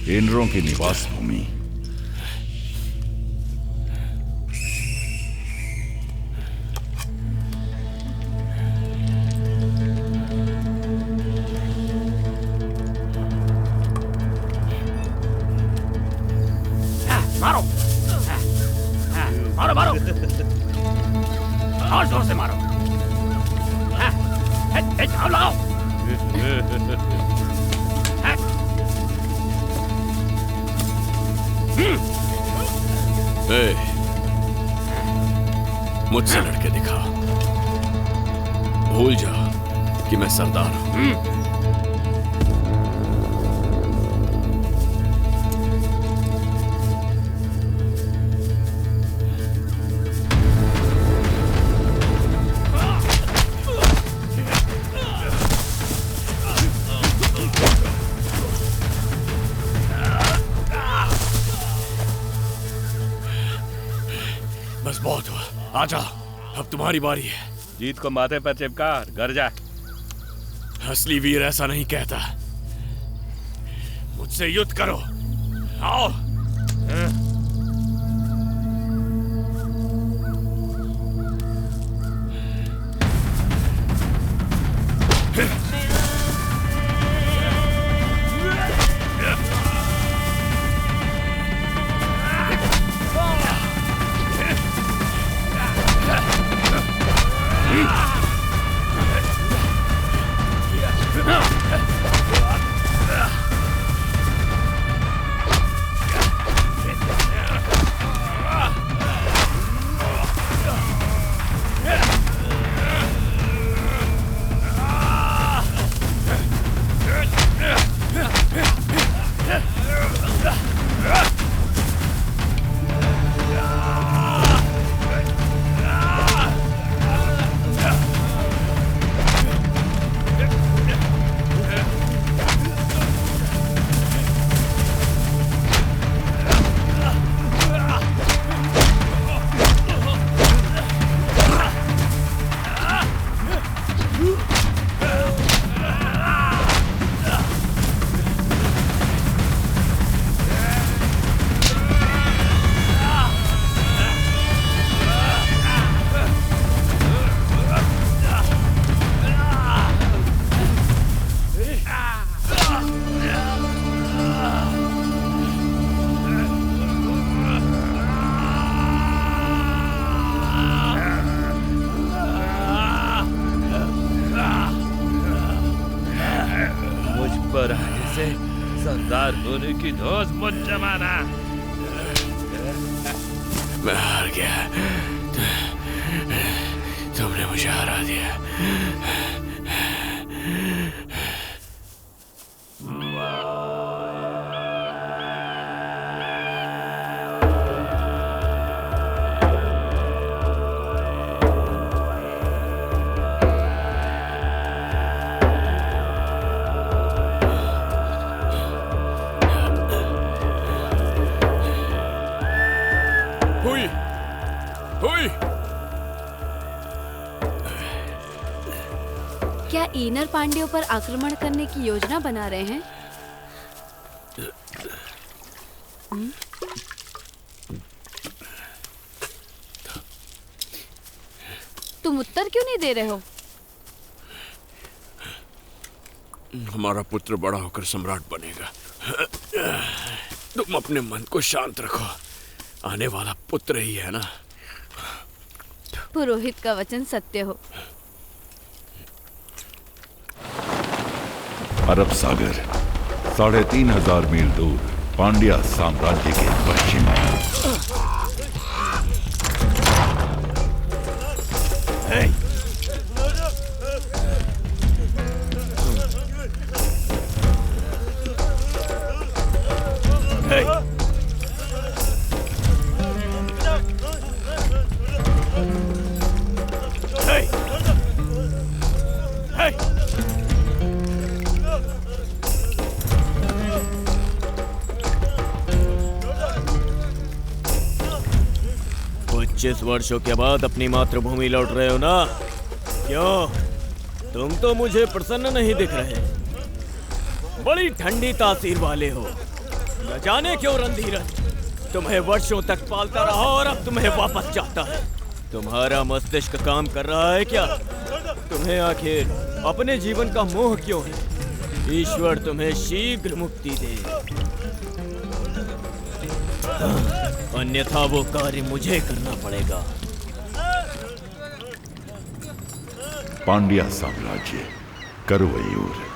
इंद्रों की निवास भूमि। मारो मारो मारो और जोर से मारो। जाओ लाओ। मुझसे लड़के दिखा, भूल जा कि मैं सरदार हूं। बस बहुत हुआ, आजा, अब तुम्हारी बारी है। जीत को माथे पर चिपका घर जा। असली वीर ऐसा नहीं कहता। मुझसे युद्ध करो, आओ। सरदार होने की धौंस मत जमाना। मैं हार गया, तुमने मुझे हरा दिया। क्या ईनर पांड्यों पर आक्रमण करने की योजना बना रहे हैं? तुम उत्तर क्यों नहीं दे रहे हो? हमारा पुत्र बड़ा होकर सम्राट बनेगा। तुम अपने मन को शांत रखो, आने वाला पुत्र ही है ना। पुरोहित का वचन सत्य हो। अरब सागर 3,500 मील दूर पांड्या साम्राज्य के पश्चिम में। पच्चीस वर्षों के बाद अपनी मातृभूमि लौट रहे हो ना? क्यों, तुम तो मुझे प्रसन्न नहीं दिख रहे, बड़ी ठंडी तासीर वाले हो। न जाने क्यों रणधीरज तुम्हें वर्षों तक पालता रहा और अब तुम्हें वापस चाहता है। तुम्हारा मस्तिष्क काम कर रहा है क्या? तुम्हें आखिर अपने जीवन का मोह क्यों है? ईश्वर तुम्हें शीघ्र मुक्ति दे, अन्यथा वो कार्य मुझे करना पड़ेगा। पांड्या साम्राज्य, करुवयूर।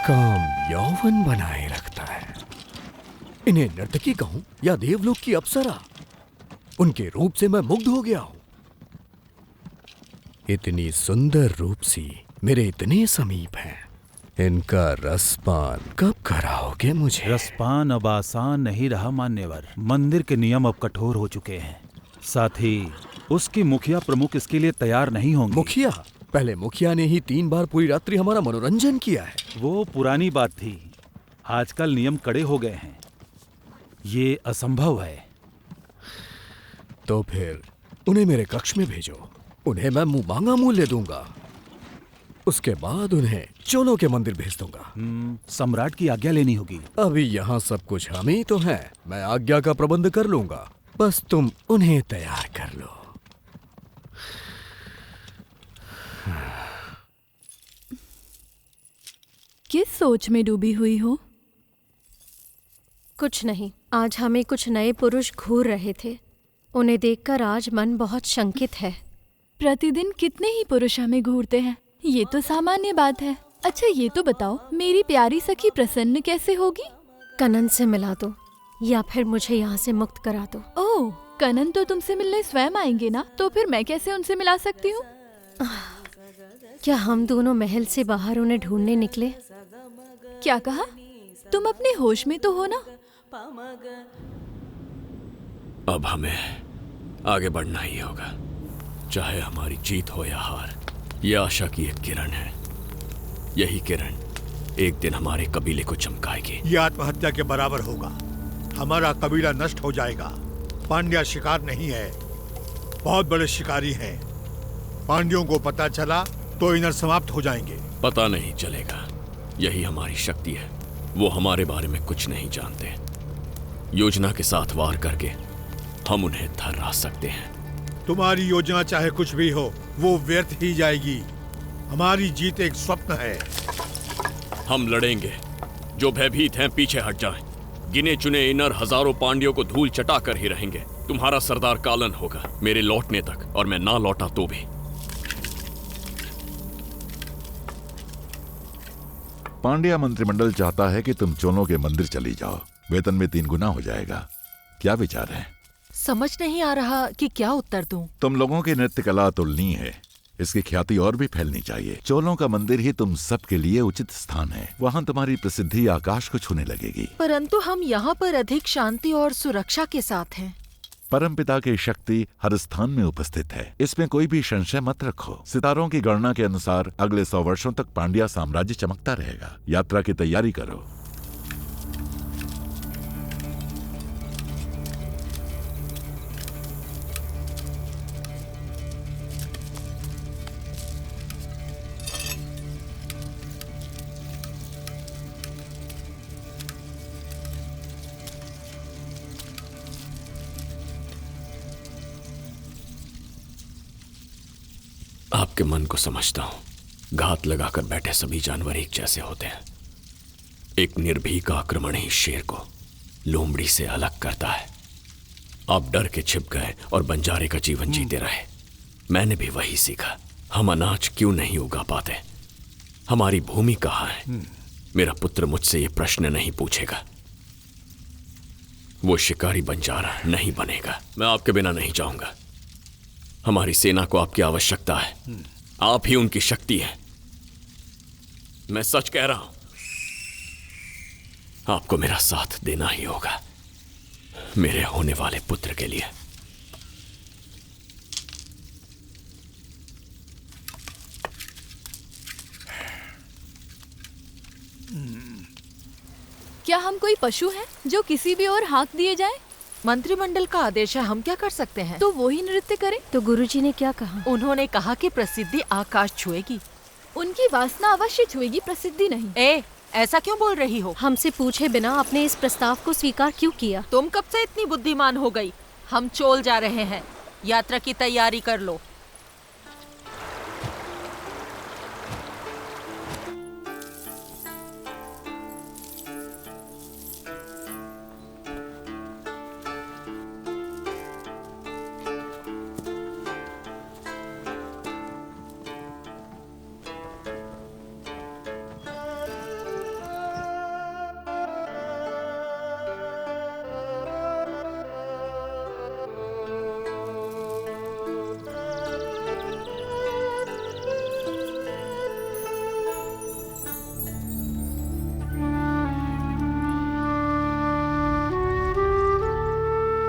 काम यौवन बनाए रखता है। इन्हें नर्तकी कहूं या देवलोक की अप्सरा, उनके रूप से मैं मुग्ध हो गया हूं। इतनी सुंदर रूप सी मेरे इतने समीप हैं, इनका रसपान कब कराओगे मुझे? रसपान अब आसान नहीं रहा मान्यवर। मंदिर के नियम अब कठोर हो चुके हैं। साथ ही उसकी मुखिया प्रमुख इसके लिए तैयार नहीं होंगे। मुखिया? पहले मुखिया ने ही 3 बार पूरी रात्रि हमारा मनोरंजन किया है। वो पुरानी बात थी, आजकल नियम कड़े हो गए हैं। ये असंभव है। तो फिर उन्हें मेरे कक्ष में भेजो, उन्हें मैं मुंह मांगा मूल्य दूंगा। उसके बाद उन्हें चोलों के मंदिर भेज दूंगा। सम्राट की आज्ञा लेनी होगी। अभी यहाँ सब कुछ हम ही तो हैं। मैं आज्ञा का प्रबंध कर लूंगा, बस तुम उन्हें तैयार कर लो। किस सोच में डूबी हुई हो? कुछ नहीं, आज हमें कुछ नए पुरुष घूर रहे थे। उन्हें देखकर आज मन बहुत शंकित है। प्रतिदिन कितने ही पुरुष हमें घूरते हैं, ये तो सामान्य बात है। अच्छा ये तो बताओ, मेरी प्यारी सखी प्रसन्न कैसे होगी? कनन से मिला दो या फिर मुझे यहाँ से मुक्त करा दो। ओह, कनन तो तुमसे मिलने स्वयं आएंगे ना, तो फिर मैं कैसे उनसे मिला सकती हूँ? क्या हम दोनों महल से बाहर उन्हें ढूंढने निकले? क्या कहा? तुम अपने होश में तो हो ना? अब हमें आगे बढ़ना ही होगा, चाहे हमारी जीत हो या हार। ये आशा की एक किरण है। यही किरण एक दिन हमारे कबीले को चमकाएगी। ये आत्महत्या के बराबर होगा। हमारा कबीला नष्ट हो जाएगा। पांड्या शिकार नहीं है, बहुत बड़े शिकारी हैं। पांड्यों को पता चला तो इनर समाप्त हो जाएंगे। पता नहीं चलेगा, यही हमारी शक्ति है। वो हमारे बारे में कुछ नहीं जानते। योजना के साथ वार करके हम उन्हें थर्रा सकते हैं। तुम्हारी योजना चाहे कुछ भी हो, वो व्यर्थ ही जाएगी। हमारी जीत एक स्वप्न है। हम लड़ेंगे। जो भयभीत हैं पीछे हट जाएं। गिने चुने इनर हजारों पांड्यों को धूल चटा कर ही रहेंगे। तुम्हारा सरदार कालन होगा मेरे लौटने तक, और मैं ना लौटा तो भी। पांड्या मंत्रिमंडल चाहता है कि तुम चोलों के मंदिर चली जाओ। वेतन में 3 गुना हो जाएगा। क्या विचार है? समझ नहीं आ रहा कि क्या उत्तर दूं। तुम लोगों की नृत्य कला अतुलनीय है। इसकी ख्याति और भी फैलनी चाहिए। चोलों का मंदिर ही तुम सब के लिए उचित स्थान है। वहाँ तुम्हारी प्रसिद्धि आकाश को छूने लगेगी। परंतु हम यहाँ पर अधिक शांति और सुरक्षा के साथ हैं। परमपिता की शक्ति हर स्थान में उपस्थित है, इसमें कोई भी संशय मत रखो। सितारों की गणना के अनुसार अगले 100 वर्षों तक पांड्या साम्राज्य चमकता रहेगा। यात्रा की तैयारी करो। आपके मन को समझता हूं। घात लगाकर बैठे सभी जानवर एक जैसे होते हैं। एक निर्भीक आक्रमण ही शेर को लोमड़ी से अलग करता है। आप डर के छिप गए और बंजारे का जीवन जीते रहे। मैंने भी वही सीखा। हम अनाज क्यों नहीं उगा पाते? हमारी भूमि कहाँ है? मेरा पुत्र मुझसे ये प्रश्न नहीं पूछेगा। वो शिकारी बंजारा नहीं बनेगा। मैं आपके बिना नहीं जाऊंगा। हमारी सेना को आपकी आवश्यकता है। आप ही उनकी शक्ति है। मैं सच कह रहा हूं। आपको मेरा साथ देना ही होगा, मेरे होने वाले पुत्र के लिए। क्या हम कोई पशु हैं जो किसी भी ओर हाँक दिए जाएं? मंत्रिमंडल का आदेश है, हम क्या कर सकते हैं? तो वो ही नृत्य करें। तो गुरुजी ने क्या कहा? उन्होंने कहा कि प्रसिद्धि आकाश छुएगी। उनकी वासना अवश्य छुएगी, प्रसिद्धि नहीं। ऐसा क्यों बोल रही हो? हमसे पूछे बिना आपने इस प्रस्ताव को स्वीकार क्यों किया? तुम कब से इतनी बुद्धिमान हो गई? हम चोल जा रहे हैं, यात्रा की तैयारी कर लो।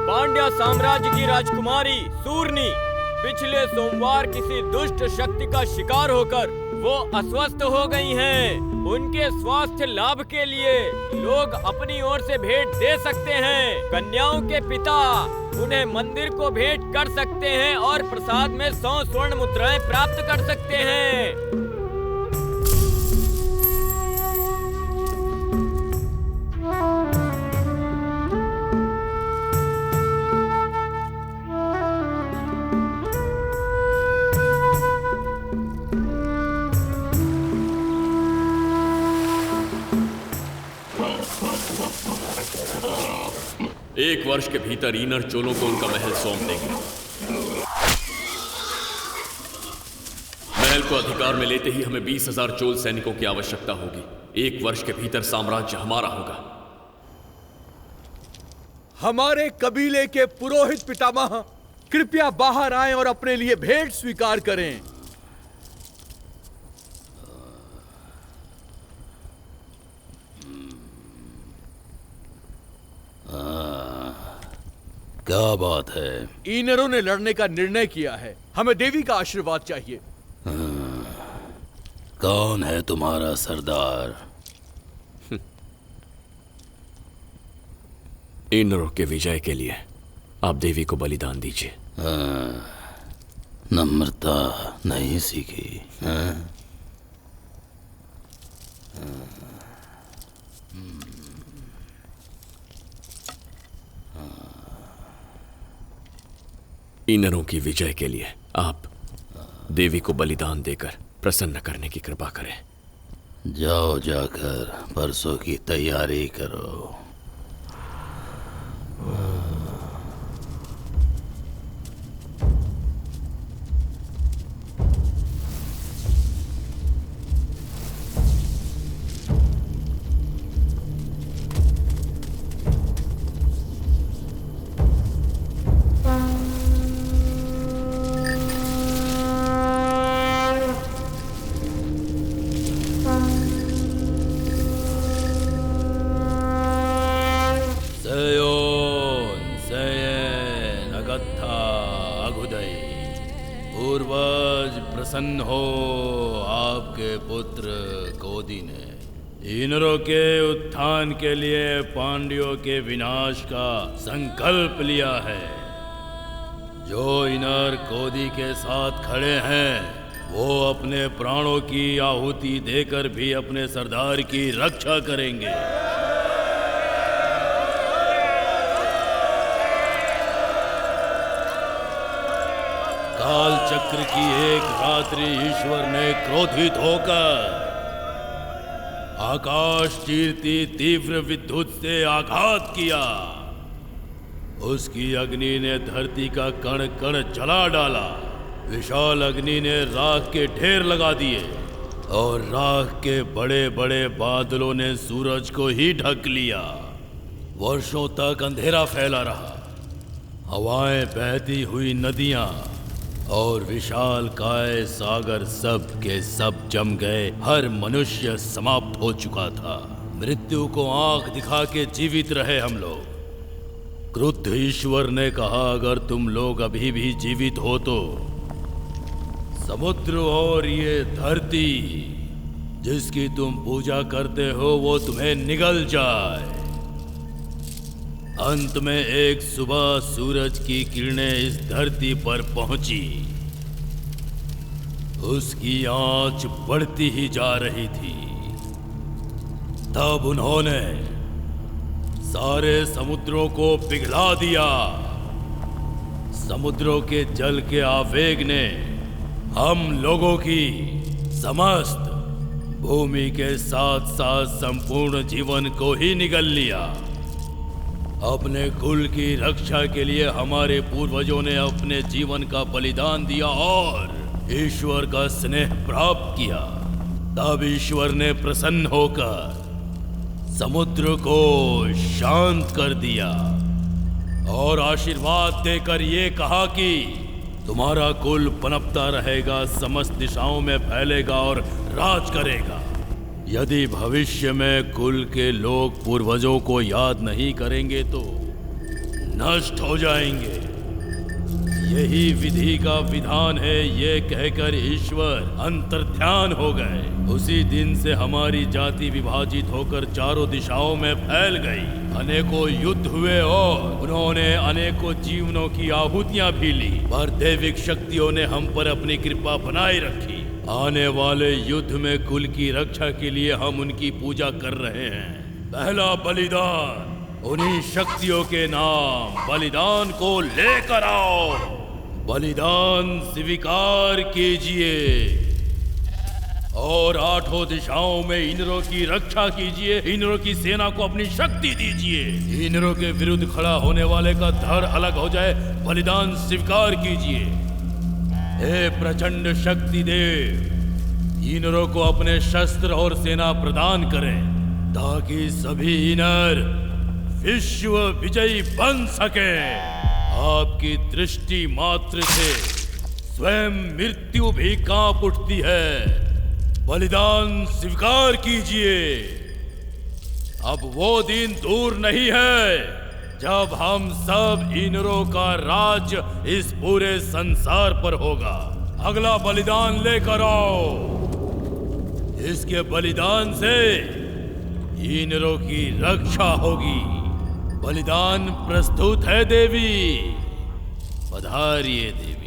पांड्या साम्राज्य की राजकुमारी सूर्णी पिछले सोमवार किसी दुष्ट शक्ति का शिकार होकर वो अस्वस्थ हो गई हैं। उनके स्वास्थ्य लाभ के लिए लोग अपनी ओर से भेंट दे सकते हैं। कन्याओं के पिता उन्हें मंदिर को भेंट कर सकते हैं और प्रसाद में 100 स्वर्ण मुद्राएं प्राप्त कर सकते हैं। एक वर्ष के भीतर ईनर चोलों को उनका महल सौंप देंगे। महल को अधिकार में लेते ही हमें 20,000 चोल सैनिकों की आवश्यकता होगी। एक वर्ष के भीतर साम्राज्य हमारा होगा। हमारे कबीले के पुरोहित पितामह कृपया बाहर आएं और अपने लिए भेंट स्वीकार करें। क्या बात है? ईनरों ने लड़ने का निर्णय किया है। हमें देवी का आशीर्वाद चाहिए। कौन है तुम्हारा सरदार? ईनरों के विजय के लिए आप देवी को बलिदान दीजिए। नम्रता नहीं सीखी। ईनरों की विजय के लिए आप देवी को बलिदान देकर प्रसन्न करने की कृपा करें। जाओ, जाकर परसों की तैयारी करो। प्रसन्न हो आपके पुत्र कोदी ने ईनरों के उत्थान के लिए पांड्यों के विनाश का संकल्प लिया है। जो ईनर कोदी के साथ खड़े हैं वो अपने प्राणों की आहुति देकर भी अपने सरदार की रक्षा करेंगे। काल चक्र की एक रात्रि ईश्वर ने क्रोधित होकर आकाश चीरती तीव्र विद्युत से आघात किया। उसकी अग्नि ने धरती का कण कण जला डाला। विशाल अग्नि ने राख के ढेर लगा दिए और राख के बड़े बड़े बादलों ने सूरज को ही ढक लिया। वर्षों तक अंधेरा फैला रहा। हवाएं बहती हुई नदियां और विशाल काय सागर सब के सब जम गए। हर मनुष्य समाप्त हो चुका था। मृत्यु को आंख दिखा के जीवित रहे हम लोग। क्रुद्ध ईश्वर ने कहा, अगर तुम लोग अभी भी जीवित हो तो समुद्र और ये धरती जिसकी तुम पूजा करते हो वो तुम्हें निगल जाए। अंत में एक सुबह सूरज की किरणें इस धरती पर पहुंची। उसकी आंच बढ़ती ही जा रही थी। तब उन्होंने सारे समुद्रों को पिघला दिया। समुद्रों के जल के आवेग ने हम लोगों की समस्त भूमि के साथ साथ संपूर्ण जीवन को ही निगल लिया। अपने कुल की रक्षा के लिए हमारे पूर्वजों ने अपने जीवन का बलिदान दिया और ईश्वर का स्नेह प्राप्त किया। तब ईश्वर ने प्रसन्न होकर समुद्र को शांत कर दिया और आशीर्वाद देकर ये कहा कि तुम्हारा कुल पनपता रहेगा, समस्त दिशाओं में फैलेगा और राज करेगा। यदि भविष्य में कुल के लोग पूर्वजों को याद नहीं करेंगे तो नष्ट हो जाएंगे। यही विधि का विधान है। ये कहकर ईश्वर अंतर्ध्यान हो गए। उसी दिन से हमारी जाति विभाजित होकर चारों दिशाओं में फैल गई। अनेकों युद्ध हुए और उन्होंने अनेकों जीवनों की आहुतियां भी ली, पर दैविक शक्तियों ने हम पर अपनी कृपा बनाए रखी। आने वाले युद्ध में कुल की रक्षा के लिए हम उनकी पूजा कर रहे हैं। पहला बलिदान उन्हीं शक्तियों के नाम बलिदान को लेकर आओ। बलिदान स्वीकार कीजिए और आठों दिशाओं में इंद्रों की रक्षा कीजिए। इंद्रों की सेना को अपनी शक्ति दीजिए। इंद्रों के विरुद्ध खड़ा होने वाले का धड़ अलग हो जाए। बलिदान स्वीकार कीजिए। हे प्रचंड शक्ति देव, इंद्रों को अपने शस्त्र और सेना प्रदान करें ताकि सभी इंद्र विश्व विजयी बन सके। आपकी दृष्टि मात्र से स्वयं मृत्यु भी कांप उठती है। बलिदान स्वीकार कीजिए। अब वो दिन दूर नहीं है जब हम सब इंद्रों का राज इस पूरे संसार पर होगा। अगला बलिदान लेकर आओ। इसके बलिदान से इंद्रों की रक्षा होगी। बलिदान प्रस्तुत है देवी। पधारिए देवी।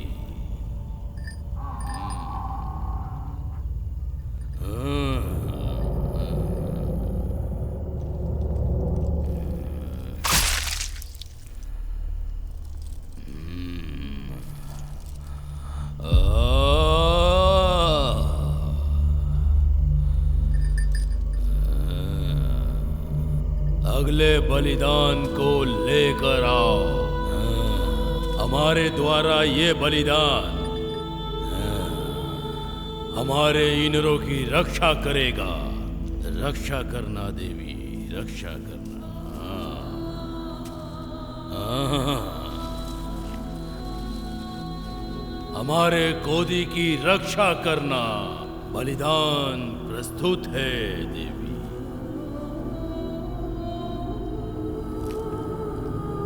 अगले बलिदान को लेकर आओ। हमारे द्वारा ये बलिदान हमारे इंद्रों की रक्षा करेगा। रक्षा करना देवी, रक्षा करना। हमारे कोदी की रक्षा करना। बलिदान प्रस्तुत है देवी।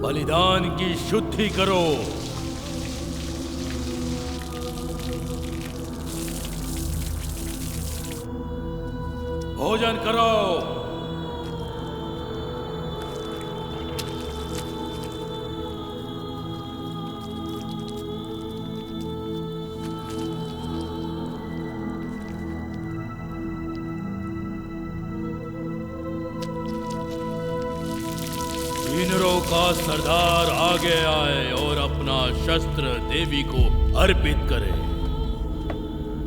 बलिदान की शुद्धि करो। भोजन करो। इंद्रों का सरदार आगे आए और अपना शस्त्र शस्त्र देवी को अर्पित करें।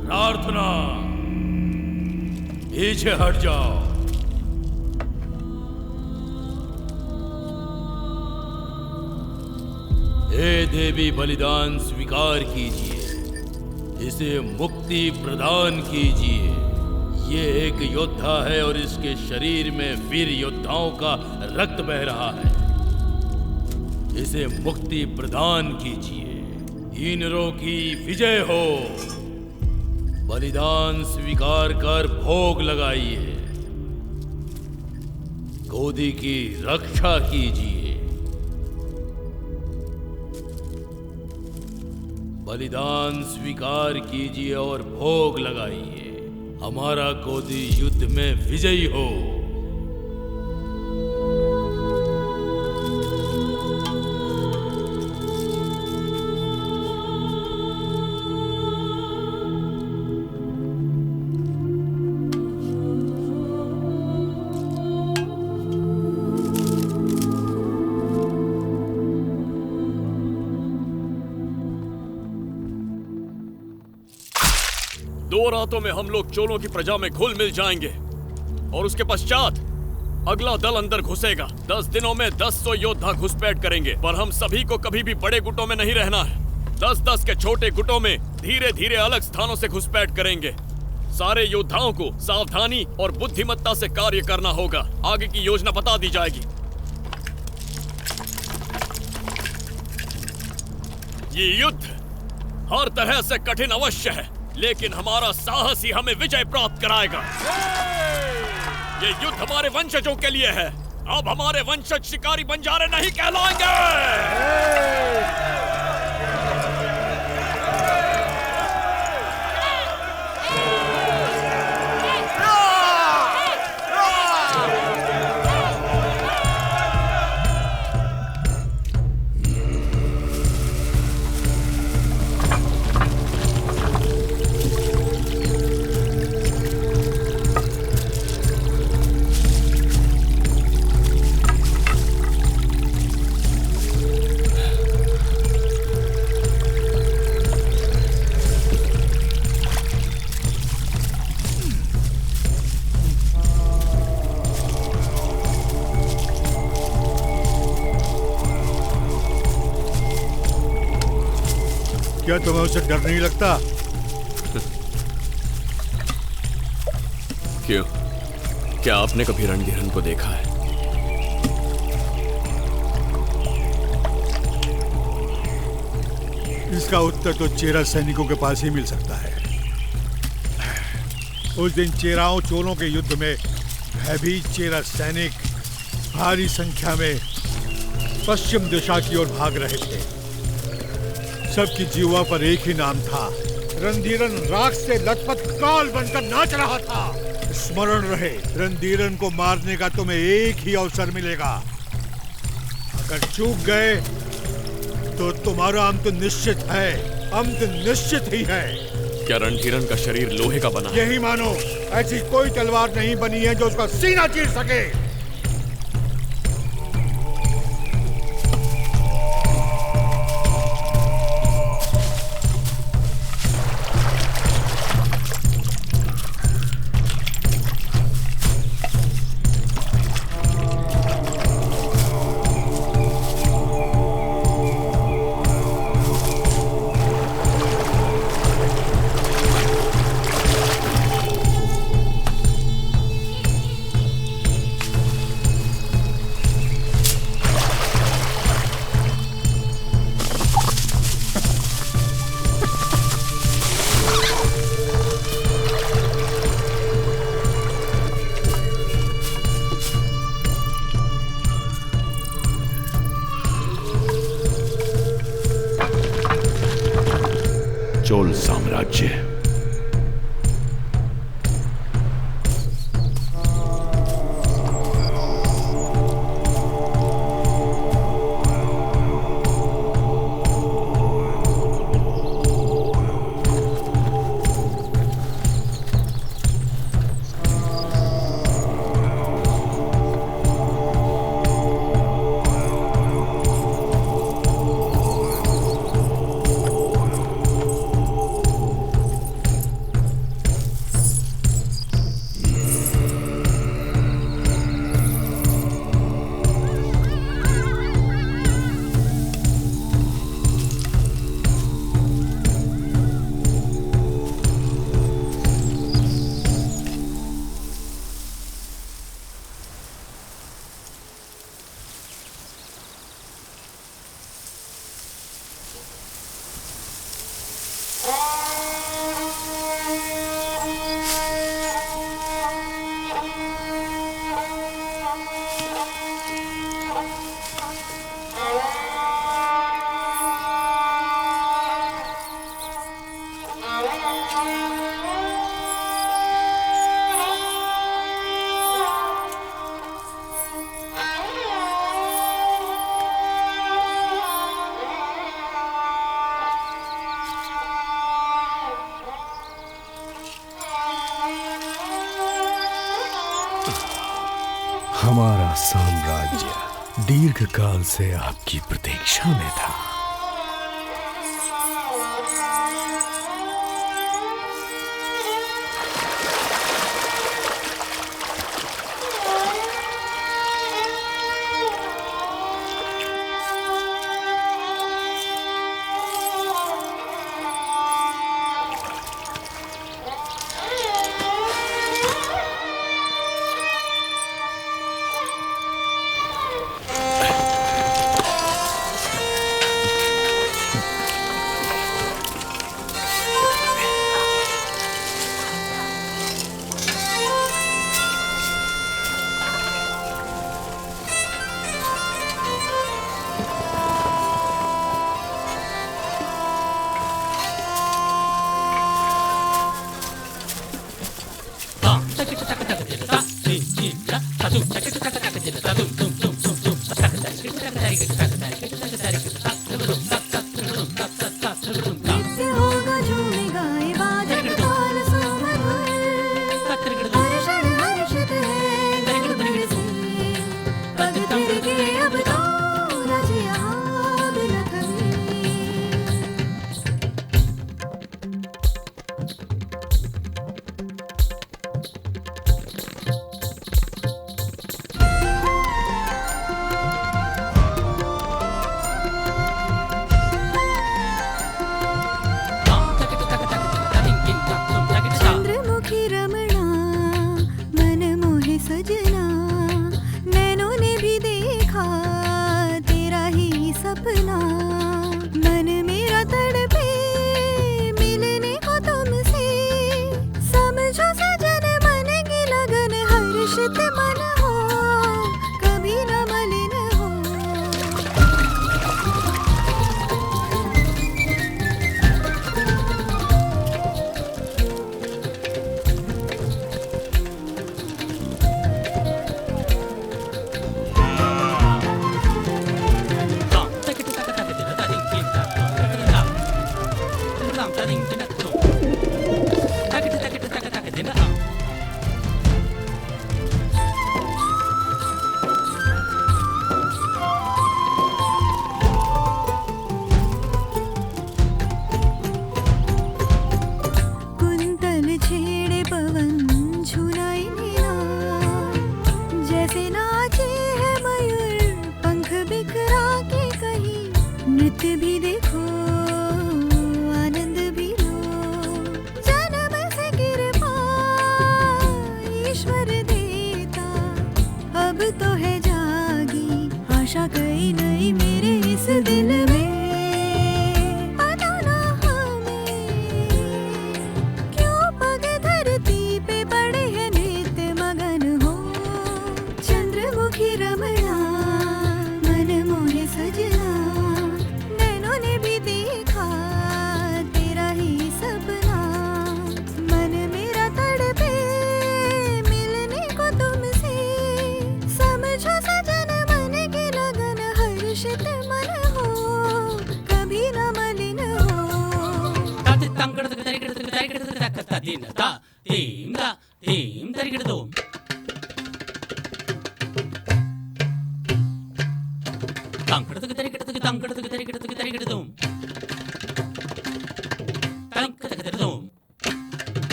प्रार्थना, पीछे हट जाओ। हे देवी, बलिदान स्वीकार कीजिए, इसे मुक्ति प्रदान कीजिए। ये एक योद्धा है और इसके शरीर में वीर योद्धाओं का रक्त बह रहा है। इसे मुक्ति प्रदान कीजिए। इनरों की विजय हो। बलिदान स्वीकार कर भोग लगाइए। गोदी की रक्षा कीजिए। बलिदान स्वीकार कीजिए और भोग लगाइए। हमारा गोदी युद्ध में विजयी हो। दो रातों में हम लोग चोलों की प्रजा में घुल मिल जाएंगे और उसके पश्चात अगला दल अंदर घुसेगा। 10 दिनों में 10 योद्धा घुसपैठ करेंगे, पर हम सभी को कभी भी बड़े गुटों में नहीं रहना है। 10-10 के छोटे गुटों में धीरे धीरे अलग स्थानों से घुसपैठ करेंगे। सारे योद्धाओं को सावधानी और बुद्धिमत्ता से कार्य करना होगा। आगे की योजना बता दी जाएगी। ये युद्ध हर तरह से कठिन अवश्य है, लेकिन हमारा साहस ही हमें विजय प्राप्त कराएगा। ये युद्ध हमारे वंशजों के लिए है। अब हमारे वंशज शिकारी बंजारे नहीं कहलाएंगे। क्या तुम्हें उसे डर नहीं लगता? क्यों? क्या आपने कभी रणधीरन को देखा है? इसका उत्तर तो चेरा सैनिकों के पास ही मिल सकता है। उस दिन चेराओं चोलों के युद्ध में भयभीत चेरा सैनिक भारी संख्या में पश्चिम दिशा की ओर भाग रहे थे। सबकी जीवा पर एक ही नाम था, रणधीरन राख से लथपथ काल बनकर नाच रहा था। स्मरण रहे, रणधीरन को मारने का तुम्हें एक ही अवसर मिलेगा। अगर चूक गए तो तुम्हारा अंत निश्चित है। अंत निश्चित ही है। क्या रणधीरन का शरीर लोहे का बना है? यही मानो। ऐसी कोई तलवार नहीं बनी है जो उसका सीना चीर सके। चोल साम्राज्य। हमारा साम्राज्य दीर्घ काल से आपकी प्रतीक्षा में था।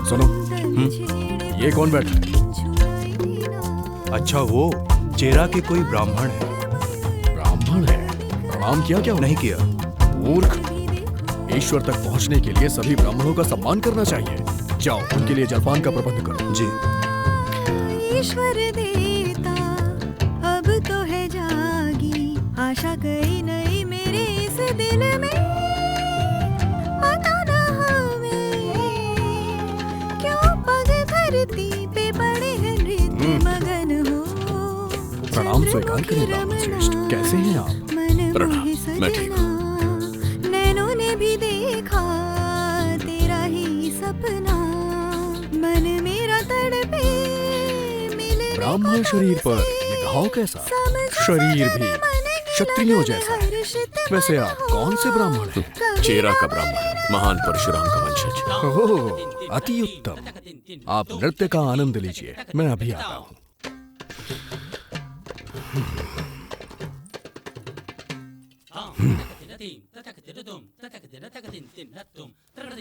सुनो, ये कौन बैठा है? अच्छा, वो चेरा के कोई ब्राह्मण है। ब्राह्मण है? प्रणाम किया क्या? नहीं किया। मूर्ख, ईश्वर तक पहुंचने के लिए सभी ब्राह्मणों का सम्मान करना चाहिए। जाओ, उनके लिए जलपान का प्रबंध करो। जी। ईश्वर देता अब तो है जागी, आशा गई नहीं मेरे इस दिल में। पता ना हमें क्यों पग धरती पे पड़े हैं नृत्य मगन हो। प्रणाम स्वीकार करें ब्राह्मण श्रेष्ठ, कैसे हैं आप? प्रणाम, मैं ठीक हूँ। नैनों ने भी देखा तेरा ही सपना, मन मेरा तड़पे। ब्राह्मण शरीर पर ये स्वभाव कैसा? शरीर भी क्षत्रियों जैसा है। वैसे आप कौन से ब्राह्मण हैं? चेरा का ब्राह्मण, महान परशुराम का वंशज। ओह, अति उत्तम। आप नृत्य का आनंद लीजिए, मैं अभी आता हूँ।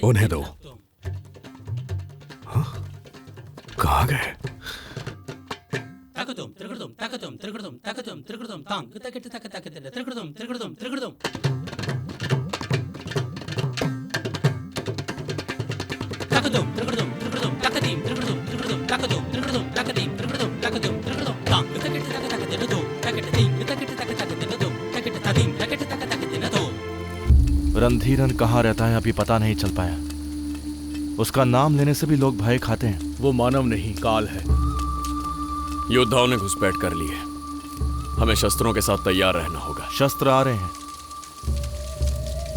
उन्हें दो। हाँ? कहाँ गए? रणधीरन कहाँ रहता है अभी पता नहीं चल पाया। उसका नाम लेने से भी लोग भय खाते हैं। वो मानव नहीं, काल है। योद्धाओं ने घुसपैठ कर ली है। हमें शस्त्रों के साथ तैयार रहना होगा। शस्त्र आ रहे हैं,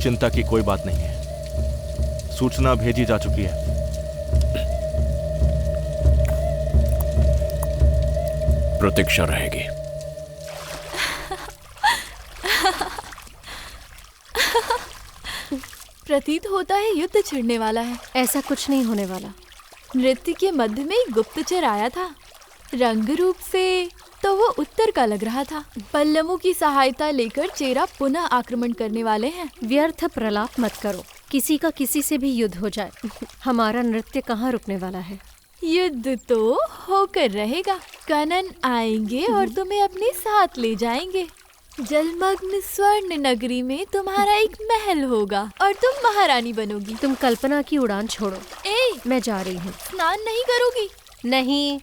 चिंता की कोई बात नहीं है। सूचना भेजी जा चुकी है। प्रतीक्षा रहेगी। प्रतीत होता है युद्ध छिड़ने वाला है। ऐसा कुछ नहीं होने वाला। नृत्य के मध्य में एक गुप्तचर आया था। रंग रूप से तो वो उत्तर का लग रहा था। पल्लवों की सहायता लेकर चेरा पुनः आक्रमण करने वाले हैं। व्यर्थ प्रलाप मत करो, किसी का किसी से भी युद्ध हो जाए, हमारा नृत्य कहाँ रुकने वाला है। युद्ध तो होकर रहेगा। कनन आएंगे और तुम्हें अपने साथ ले जाएंगे। जलमग्न स्वर्ण नगरी में तुम्हारा एक महल होगा और तुम महारानी बनोगी। तुम कल्पना की उड़ान छोड़ो। मैं जा रही हूँ। स्नान नहीं करोगी? नहीं।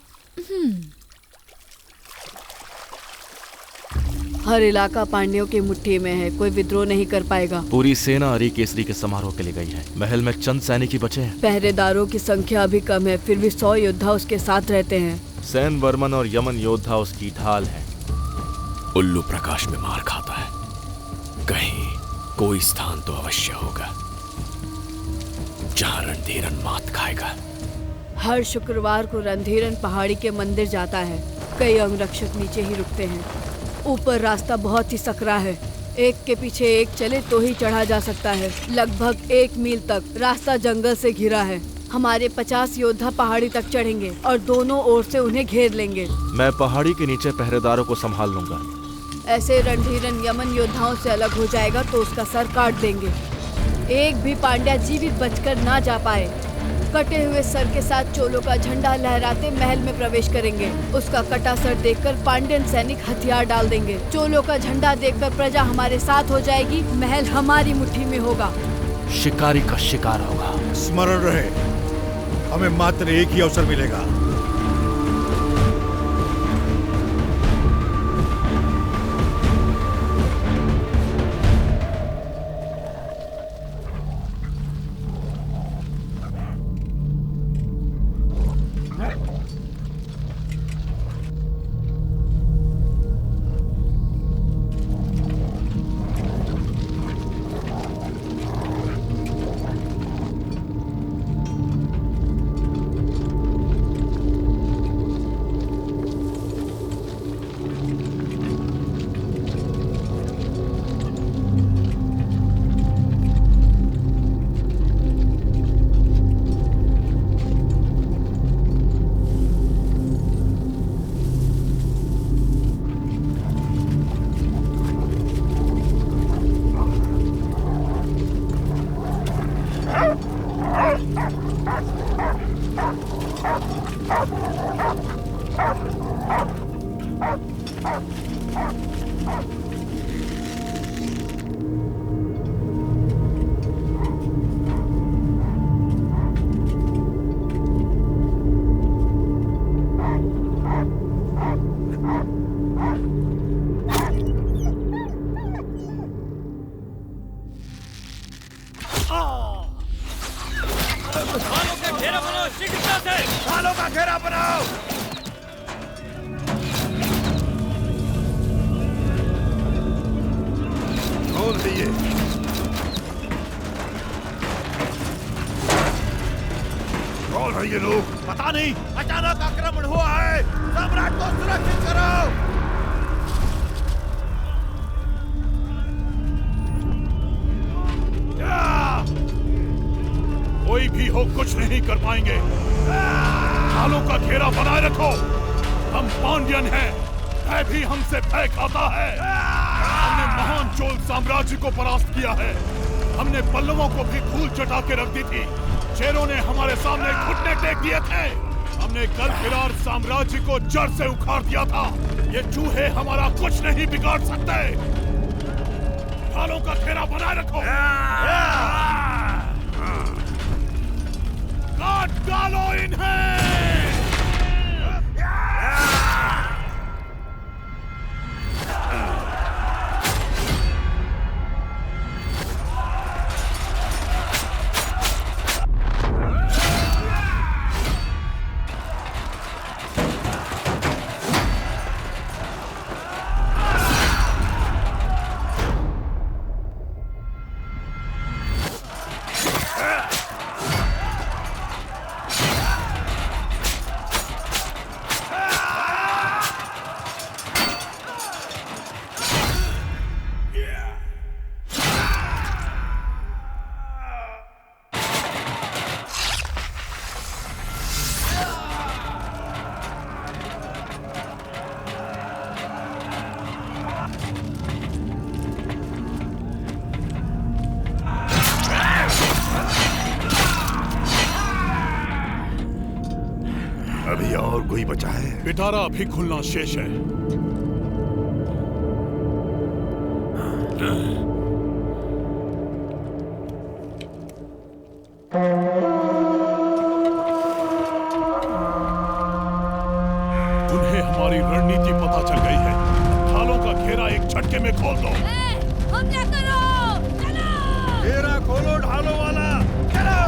हर इलाका पांड्यों की मुट्ठी में है, कोई विद्रोह नहीं कर पाएगा। पूरी सेना हरी केसरी के समारोह के लिए गई है। महल में चंद सैनिक ही बचे हैं। पहरेदारों की संख्या अभी कम है, फिर भी 100 योद्धा उसके साथ रहते हैं। सैन वर्मन और यमन योद्धा उसकी ढाल है। उल्लू प्रकाश में मार खाता है, कहीं कोई स्थान तो अवश्य होगा जहां रणधीरन मात खाएगा। हर शुक्रवार को रणधीरन पहाड़ी के मंदिर जाता है। कई अंगरक्षक नीचे ही रुकते हैं। ऊपर रास्ता बहुत ही सकरा है, एक के पीछे एक चले तो ही चढ़ा जा सकता है। लगभग 1 मील तक रास्ता जंगल से घिरा है। हमारे 50 योद्धा पहाड़ी तक चढ़ेंगे और दोनों ओर से उन्हें घेर लेंगे। मैं पहाड़ी के नीचे पहरेदारों को संभाल लूंगा। ऐसे रणधीरन यमन योद्धाओं से अलग हो जाएगा तो उसका सर काट देंगे। एक भी पांड्या जीवित बचकर ना जा पाए। कटे हुए सर के साथ चोलों का झंडा लहराते महल में प्रवेश करेंगे। उसका कटा सर देखकर पांड्यन सैनिक हथियार डाल देंगे। चोलों का झंडा देखकर प्रजा हमारे साथ हो जाएगी। महल हमारी मुट्ठी में होगा। शिकारी का शिकार होगा। स्मरण रहे, हमें मात्र एक ही अवसर मिलेगा। ये लोग पता नहीं, अचानक आक्रमण हुआ है। सम्राट को सुरक्षित करो। कोई भी हो कुछ नहीं कर पाएंगे। ढालों का घेरा बनाए रखो। हम पांड्यन हैं, भय भी हमसे भय खाता है। हमने महान चोल साम्राज्य को परास्त किया है। हमने पल्लवों को भी धूल चटा के रख दी थी। शेरों ने हमारे सामने घुटने टेक दिए थे। हमने गलफिरार साम्राज्य को जड़ से उखाड़ दिया था। ये चूहे हमारा कुछ नहीं बिगाड़ सकते। ढालों का घेरा बनाए रखो। काट डालो इन्हें। अभी और कोई बचा है? पिटारा अभी खुलना शेष है। उन्हें हमारी रणनीति पता चल गई है। ढालों का घेरा एक झटके में खोल दो। हमला करो, चलो। घेरा खोलो ढालों वाला, चलो।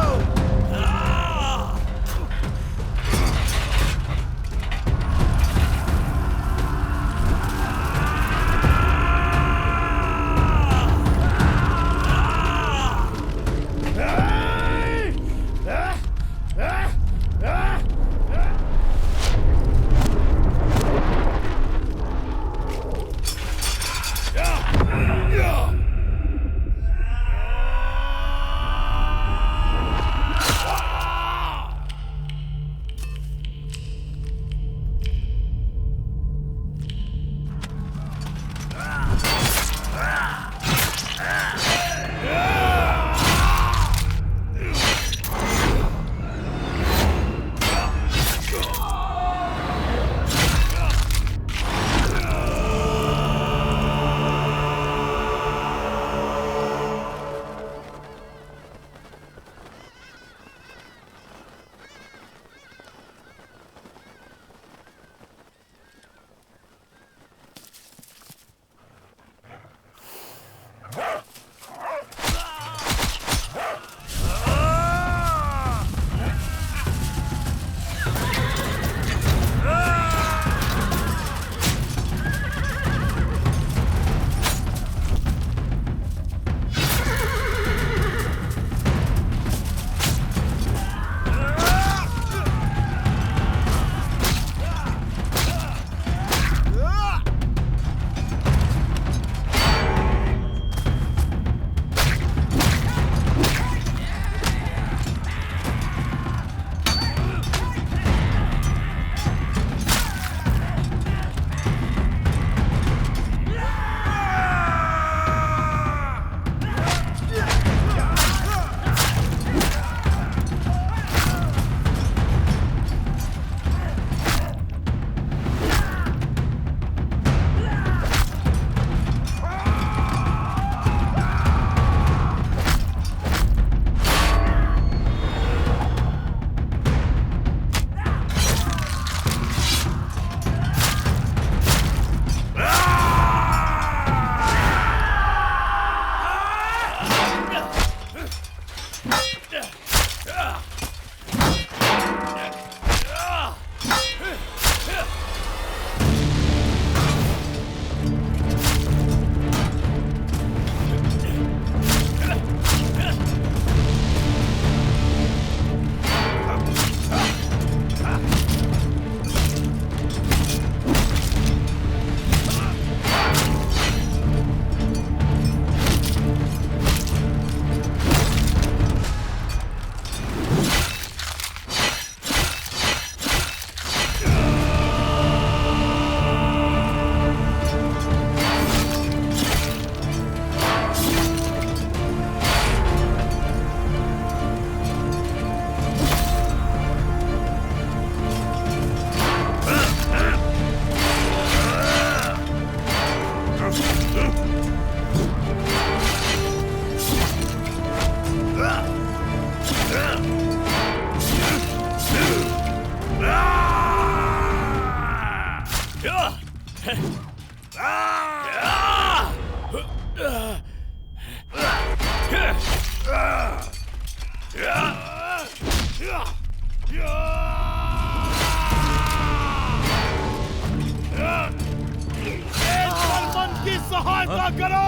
की सहायता करो।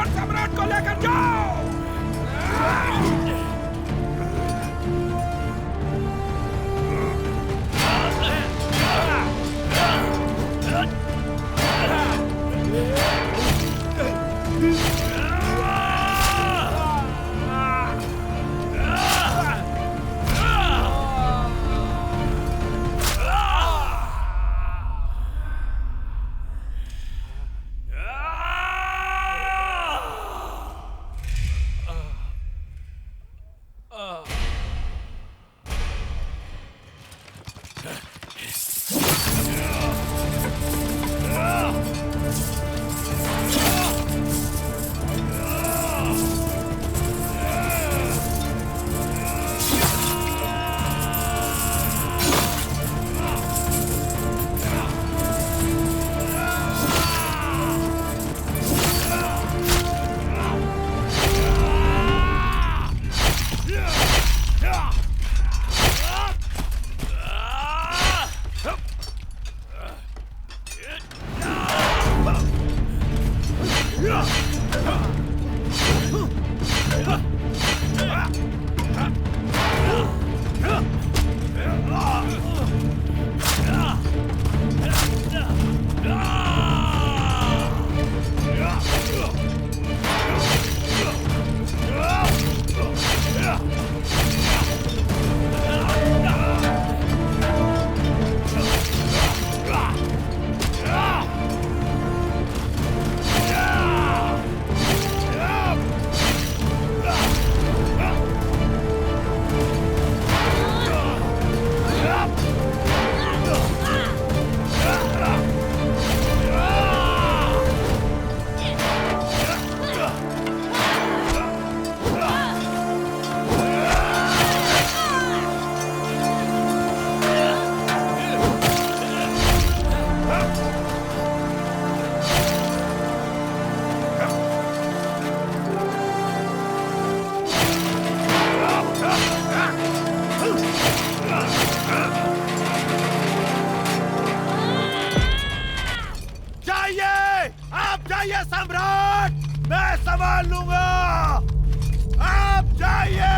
सम्राट को लेकर जाओ। जाइए सम्राट, मैं संभाल लूंगा। आप जाइए।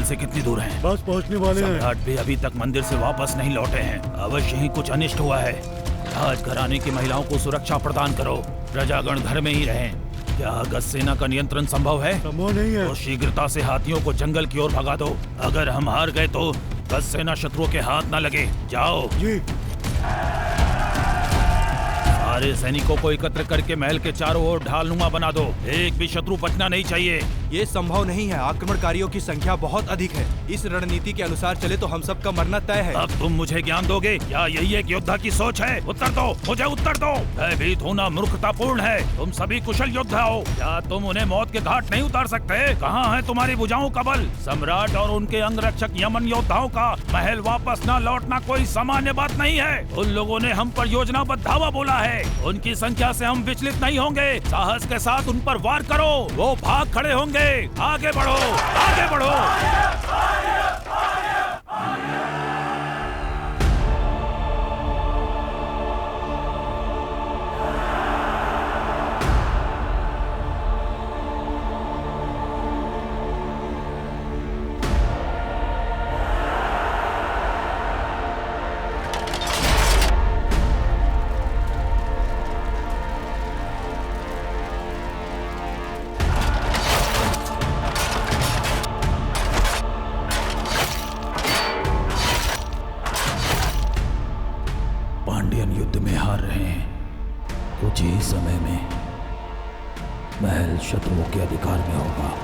महल से कितनी दूर हैं? बस पहुंचने वाले हैं। सम्राट भी अभी तक मंदिर से वापस नहीं लौटे हैं। अवश्य ही कुछ अनिष्ट हुआ है। राजघराने की महिलाओं को सुरक्षा प्रदान करो। प्रजागण घर में ही रहें। क्या गज सेना का नियंत्रण संभव है? संभव नहीं है। तो शीघ्रता से हाथियों को जंगल की ओर भगा दो। अगर हम हार गए तो गज सेना शत्रुओं के हाथ न लगे। जाओ जी। सारे सैनिकों को एकत्र करके महल के चारों ओर ढालनुमा बना दो। एक भी शत्रु बचना नहीं चाहिए। ये संभव नहीं है। आक्रमणकारियों की संख्या बहुत अधिक है। इस रणनीति के अनुसार चले तो हम सब का मरना तय है। अब तुम मुझे ज्ञान दोगे? क्या यही एक योद्धा की सोच है? उत्तर दो, मुझे उत्तर दो। भयभीत होना मूर्खतापूर्ण है। तुम सभी कुशल योद्धा हो। क्या तुम उन्हें मौत के घाट नहीं उतार सकते? कहाँ है तुम्हारी भुजाओं का बल? सम्राट और उनके अंगरक्षक यमन योद्धाओं का महल वापस न लौटना कोई सामान्य बात नहीं है। उन लोगों ने हम पर योजनाबद्ध धावा बोला है। उनकी संख्या से हम विचलित नहीं होंगे। साहस के साथ उन पर वार करो। वो भाग खड़े होंगे। आगे बढ़ो, आगे बढ़ो। पांड्यन युद्ध में हार रहे हैं। कुछ ही समय में महल शत्रुओं के अधिकार में होगा।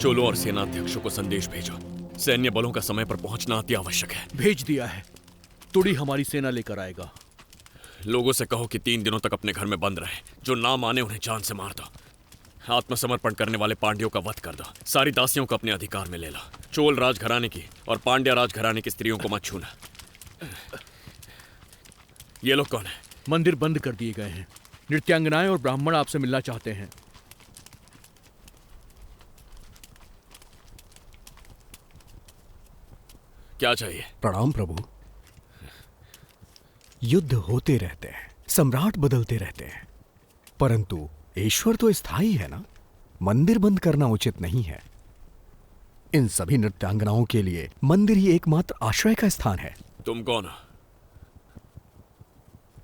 चोलों और सेनाध्यक्षों को संदेश भेजो। सैन्य बलों का समय पर पहुंचना अति आवश्यक है। भेज दिया है। तुड़ी हमारी सेना लेकर आएगा। लोगों से कहो कि 3 दिनों तक अपने घर में बंद रहे। जो ना माने उन्हें जान से मार दो। आत्मसमर्पण करने वाले पांड्यों का वध कर दो। सारी दासियों को अपने अधिकार में ले लो। चोल राजघराने की और पांड्या राजघराने की स्त्रियों को मत छूना। ये लोग कौन है? मंदिर बंद कर दिए गए हैं। नृत्यांगनाएं और ब्राह्मण आपसे मिलना चाहते हैं। क्या चाहिए? प्रणाम प्रभु। युद्ध होते रहते हैं, सम्राट बदलते रहते हैं, परंतु ईश्वर तो स्थायी है ना। मंदिर बंद करना उचित नहीं है। इन सभी नृत्यांगनाओं के लिए मंदिर ही एकमात्र आश्रय का स्थान है। तुम कौन हो?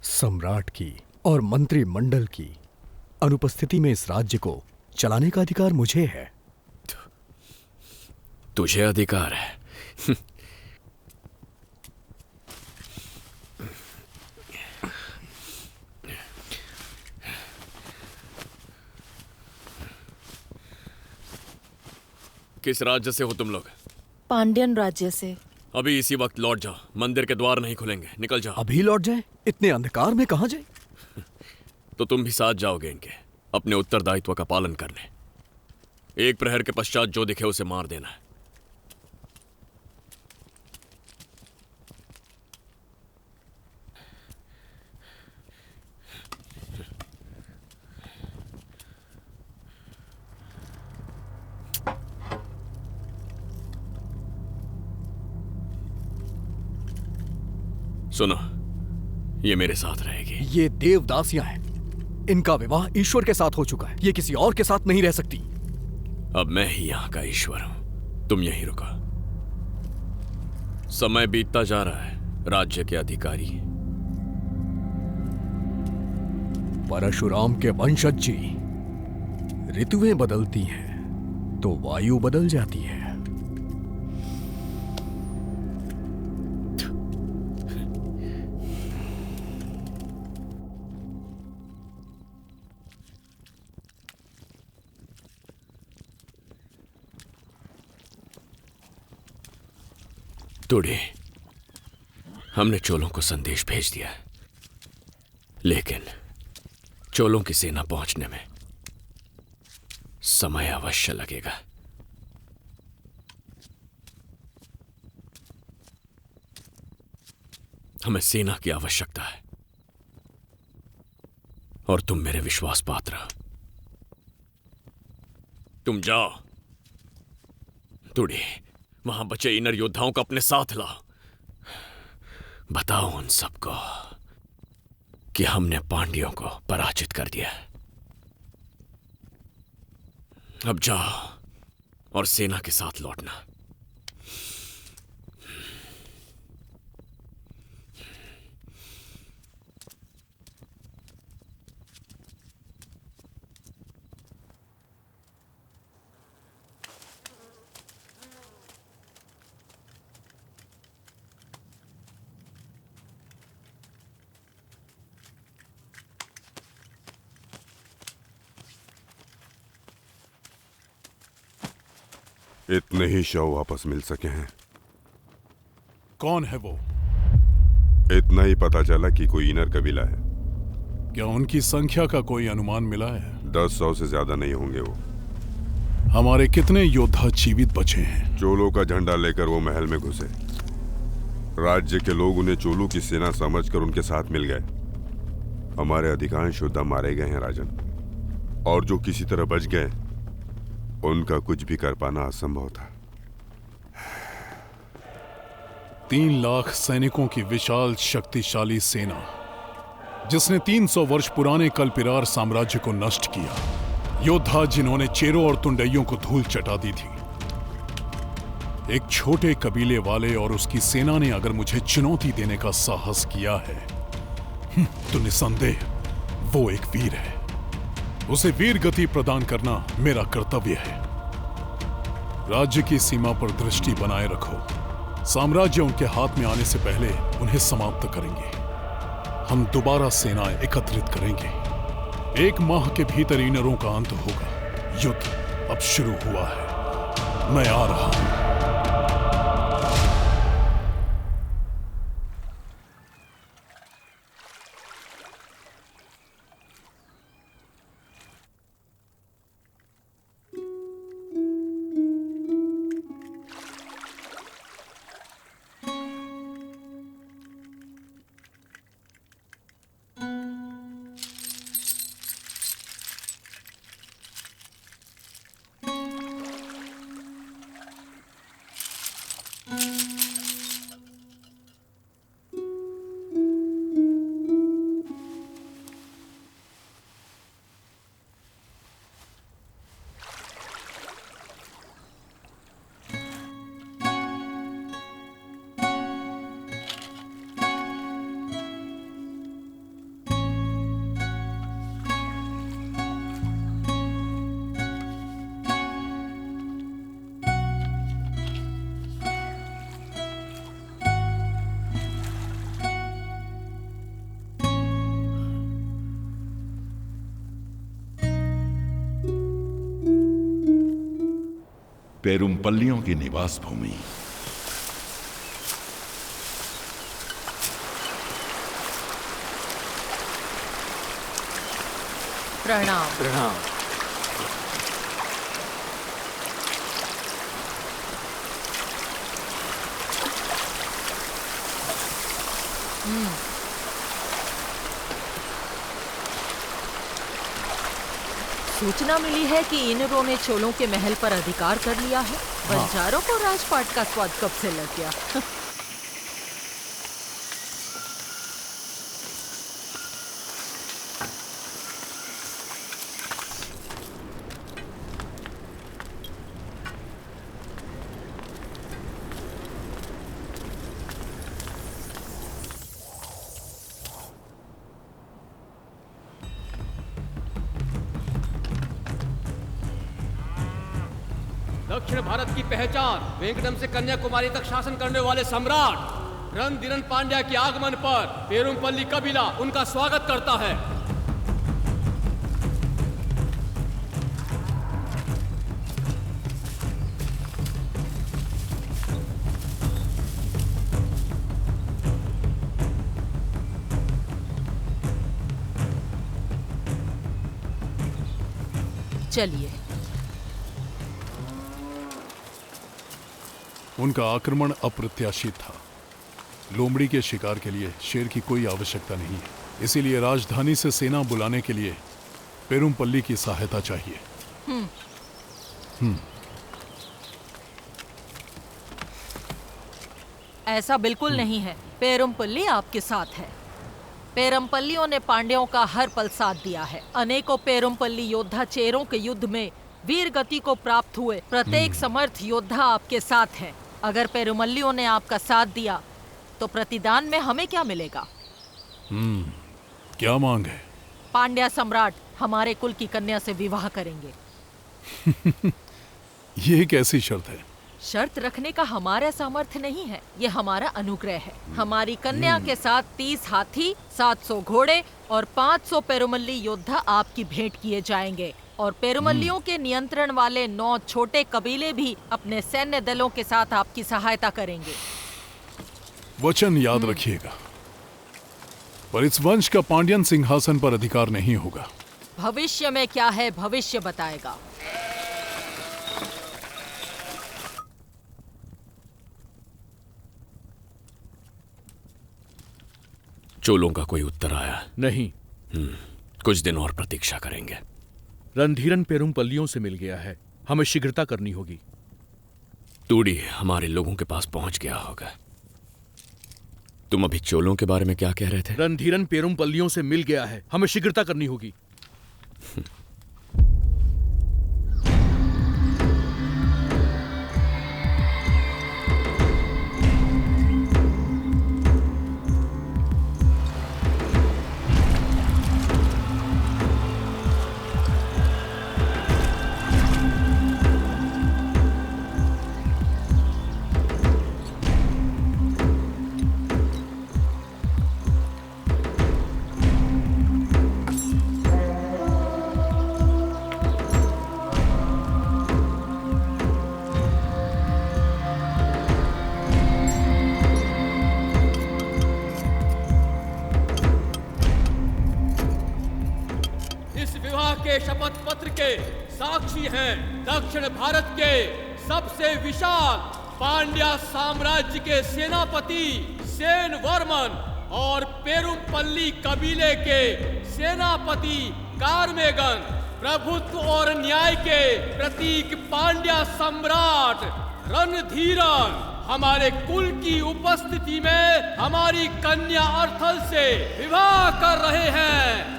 सम्राट की और मंत्रिमंडल की अनुपस्थिति में इस राज्य को चलाने का अधिकार मुझे है। तुझे अधिकार है? किस राज्य से हो तुम लोग? पांड्यन राज्य से। अभी इसी वक्त लौट जाओ, मंदिर के द्वार नहीं खुलेंगे। निकल जाओ। अभी लौट जाए? इतने अंधकार में कहां जाए? तो तुम भी साथ जाओगे इनके, अपने उत्तरदायित्व का पालन करने। एक प्रहर के पश्चात जो दिखे उसे मार देना है। सुनो, ये मेरे साथ रहेगी। ये देवदासियां हैं। इनका विवाह ईश्वर के साथ हो चुका है। ये किसी और के साथ नहीं रह सकती। अब मैं ही यहां का ईश्वर हूं। तुम यहीं रुको। समय बीतता जा रहा है। राज्य के अधिकारी परशुराम के वंशज जी, ऋतुएं बदलती हैं तो वायु बदल जाती है। तुड़े, हमने चोलों को संदेश भेज दिया, लेकिन चोलों की सेना पहुंचने में समय अवश्य लगेगा। हमें सेना की आवश्यकता है और तुम मेरे विश्वास पात्र हो। तुम जाओ तुड़े, वहां बचे इनर योद्धाओं को अपने साथ लाओ। बताओ उन सबको कि हमने पांड्यों को पराजित कर दिया। अब जाओ और सेना के साथ लौटना। इतने ही शव वापस मिल सके हैं। कौन है वो? इतना ही पता चला कि कोई इनर कबीला है। क्या उनकी संख्या का कोई अनुमान मिला है? 10-100 से ज्यादा नहीं होंगे वो। हमारे कितने योद्धा जीवित बचे हैं? चोलों का झंडा लेकर वो महल में घुसे। राज्य के लोग उन्हें चोलों की सेना समझकर उनके साथ मिल गए। हमारे अधिकांश योद्धा मारे गए हैं राजन, और जो किसी तरह बच गए उनका कुछ भी कर पाना असंभव था। 3 लाख सैनिकों की विशाल शक्तिशाली सेना, जिसने 300 वर्ष पुराने कल्पिरार साम्राज्य को नष्ट किया। योद्धा जिन्होंने चेरों और तुंडइयों को धूल चटा दी थी। एक छोटे कबीले वाले और उसकी सेना ने अगर मुझे चुनौती देने का साहस किया है तो निसंदेह वो एक वीर है। उसे वीर गति प्रदान करना मेरा कर्तव्य है। राज्य की सीमा पर दृष्टि बनाए रखो। साम्राज्य उनके हाथ में आने से पहले उन्हें समाप्त करेंगे। हम दोबारा सेनाएं एकत्रित करेंगे। 1 माह के भीतर इनरों का अंत होगा। युद्ध अब शुरू हुआ है। मैं आ रहा हूं। पेरुमपल्लियों की निवास भूमि। प्रणाम। प्रणाम। सूचना मिली है कि इनरों ने चोलों के महल पर अधिकार कर लिया है। बंजारों को राजपाट का स्वाद कब से लग गया? दक्षिण भारत की पहचान, वेंकटम से कन्याकुमारी तक शासन करने वाले सम्राट रणधीरन पांड्या के आगमन पर पेरुमपल्ली कबीला उनका स्वागत करता है। चलिए। उनका आक्रमण अप्रत्याशित था। लोमड़ी के शिकार के लिए शेर की कोई आवश्यकता नहीं है, इसीलिए राजधानी से सेना बुलाने के लिए पेरुमपल्ली की सहायता चाहिए। ऐसा बिल्कुल नहीं है। पेरुमपल्ली आपके साथ है। पेरुमपल्लियों ने पांड्यों का हर पल साथ दिया है। अनेकों पेरुमपल्ली योद्धा चेरों के युद्ध में वीर गति को प्राप्त हुए। प्रत्येक समर्थ योद्धा आपके साथ है। अगर पेरुमल्लियों ने आपका साथ दिया तो प्रतिदान में हमें क्या मिलेगा? क्या मांग है? पांड्या सम्राट हमारे कुल की कन्या से विवाह करेंगे। ये कैसी शर्त है? शर्त रखने का हमारा सामर्थ्य नहीं है, ये हमारा अनुग्रह है। हमारी कन्या के साथ 30 हाथी, 700 घोड़े और 500 पेरुमल्ली योद्धा आपकी भेंट किए जाएंगे। और पेरुमल्लियों के नियंत्रण वाले 9 छोटे कबीले भी अपने सैन्य दलों के साथ आपकी सहायता करेंगे। वचन याद रखिएगा, पर इस वंश का पांड्यन सिंहासन पर अधिकार नहीं होगा। भविष्य में क्या है, भविष्य बताएगा। चोलों का कोई उत्तर आया नहीं। कुछ दिन और प्रतीक्षा करेंगे। रणधीरन पेरुमपल्लियों से मिल गया है, हमें शीघ्रता करनी होगी। तूड़ी हमारे लोगों के पास पहुंच गया होगा। तुम अभी चोलों के बारे में क्या कह रहे थे? रणधीरन पेरुमपल्लियों से मिल गया है, हमें शीघ्रता करनी होगी। शपथ पत्र के साक्षी हैं दक्षिण भारत के सबसे विशाल पांड्या साम्राज्य के सेनापति सेन वर्मन और पेरुमपल्ली कबीले के सेनापति कार्मेगन, प्रभुत्व और न्याय के प्रतीक पांड्या सम्राट रणधीरन हमारे कुल की उपस्थिति में हमारी कन्या अर्थल से विवाह कर रहे हैं।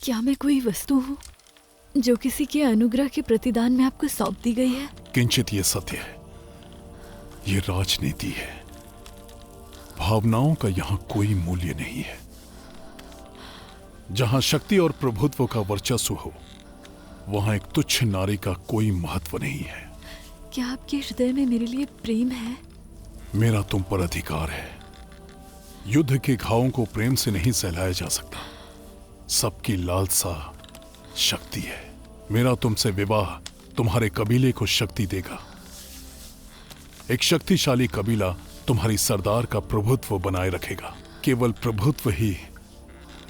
क्या मैं कोई वस्तु हूँ जो किसी के अनुग्रह के प्रतिदान में आपको सौंप दी गई है? किंचित ये सत्य है, ये राजनीति है। भावनाओं का यहाँ कोई मूल्य नहीं है। जहां शक्ति और प्रभुत्व का वर्चस्व हो, वहां एक तुच्छ नारी का कोई महत्व नहीं है। क्या आपके हृदय में मेरे लिए प्रेम है? मेरा तुम पर अधिकार है। युद्ध के घावों को प्रेम से नहीं सहलाया जा सकता। सबकी लालसा शक्ति है। मेरा तुमसे विवाह तुम्हारे कबीले को शक्ति देगा। एक शक्तिशाली कबीला तुम्हारी सरदार का प्रभुत्व बनाए रखेगा। केवल प्रभुत्व ही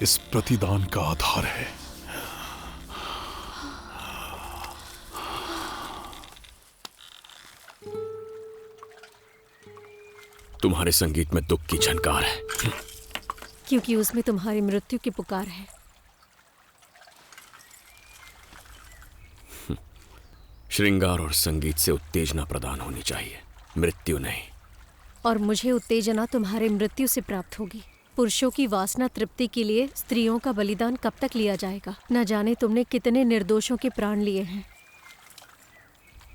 इस प्रतिदान का आधार है। तुम्हारे संगीत में दुख की झनकार है, क्योंकि उसमें तुम्हारी मृत्यु की पुकार है। श्रृंगार और संगीत से उत्तेजना प्रदान होनी चाहिए, मृत्यु नहीं। और मुझे उत्तेजना तुम्हारे मृत्यु से प्राप्त होगी। पुरुषों की वासना तृप्ति के लिए स्त्रियों का बलिदान कब तक लिया जाएगा? न जाने तुमने कितने निर्दोषों के प्राण लिए हैं।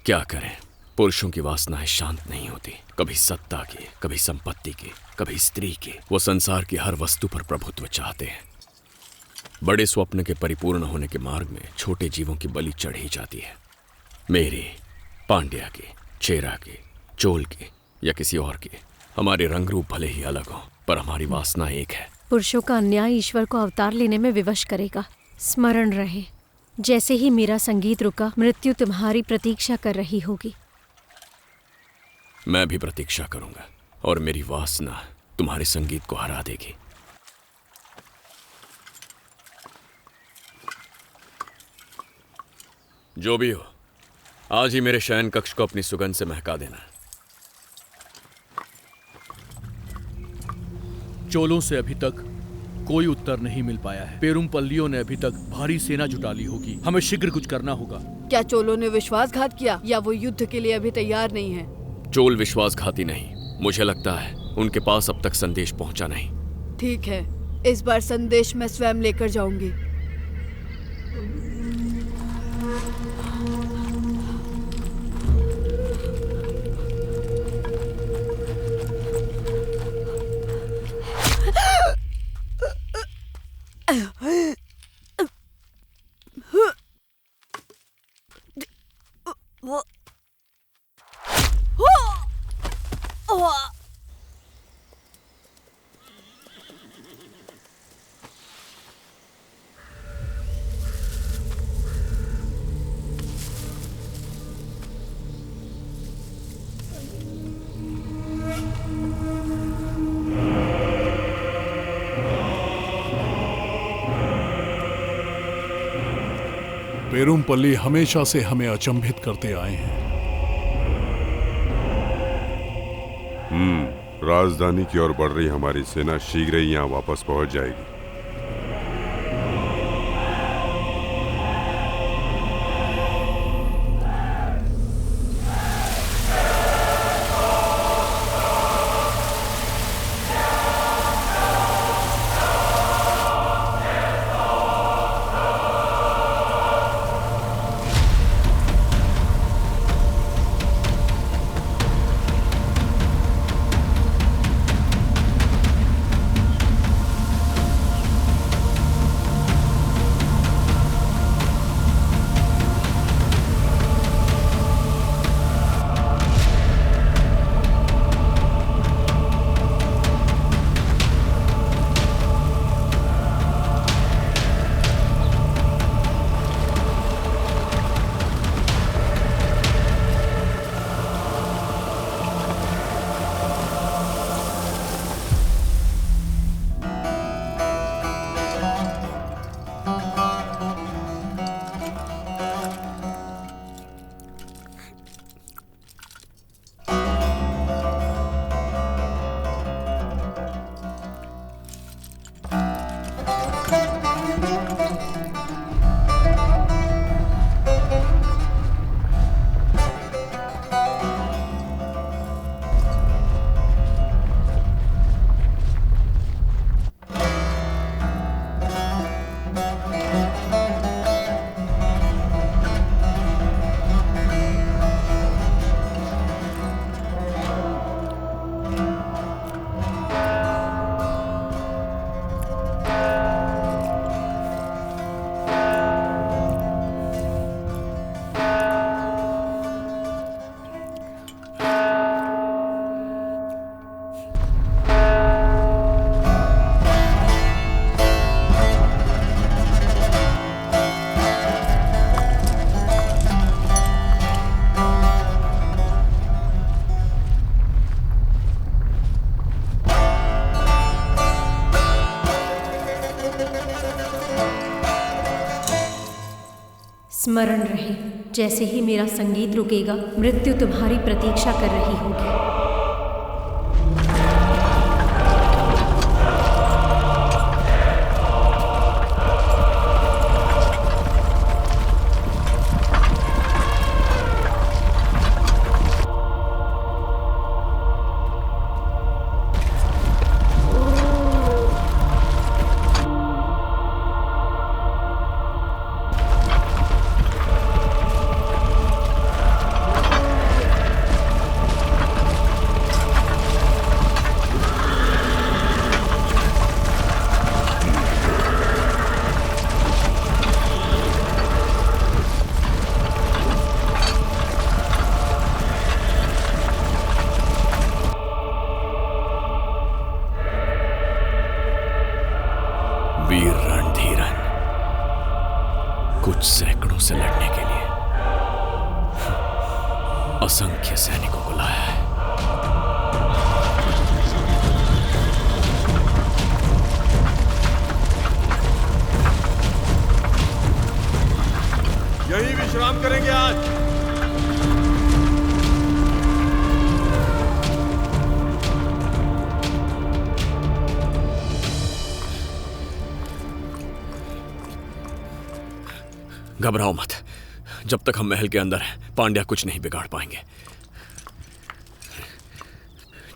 क्या करें, पुरुषों की वासनाएं शांत नहीं होती। कभी सत्ता की, कभी संपत्ति की, कभी स्त्री की। वो संसार की हर वस्तु पर प्रभुत्व चाहते हैं। बड़े स्वप्न के परिपूर्ण होने के मार्ग में छोटे जीवों की बलि चढ़ी जाती है। मेरी, पांड्या की, चेरा की, चोल की या किसी और की। हमारे रंग रूप भले ही अलग हों, पर हमारी वासना एक है। पुरुषों का अन्याय ईश्वर को अवतार लेने में विवश करेगा। स्मरण रहे, जैसे ही मेरा संगीत रुका, मृत्यु तुम्हारी प्रतीक्षा कर रही होगी। मैं भी प्रतीक्षा करूंगा और मेरी वासना तुम्हारे संगीत को हरा देगी। जो भी हो, आज ही मेरे शयन कक्ष को अपनी सुगंध से महका देना। चोलों से अभी तक कोई उत्तर नहीं मिल पाया है। पेरुमपल्लियों ने अभी तक भारी सेना जुटा ली होगी। हमें शीघ्र कुछ करना होगा। क्या चोलों ने विश्वासघात किया या वो युद्ध के लिए अभी तैयार नहीं है? चोल विश्वासघाती नहीं, मुझे लगता है उनके पास अब तक संदेश पहुंचा नहीं। ठीक है, इस बार संदेश मैं स्वयं लेकर जाऊंगी। पेरुमपल्ली हमेशा से हमें अचंभित करते आए हैं। राजधानी की ओर बढ़ रही हमारी सेना शीघ्र ही यहाँ वापस पहुंच जाएगी। स्मरण रहे, जैसे ही मेरा संगीत रुकेगा, मृत्यु तुम्हारी प्रतीक्षा कर रही होगी। वीर रणधीरन, कुछ सैकड़ों से लड़ने के लिए असंख्य सैनिकों को लाया है। यही विश्राम करेंगे आज। घबराओ मत, जब तक हम महल के अंदर हैं, पांड्या कुछ नहीं बिगाड़ पाएंगे।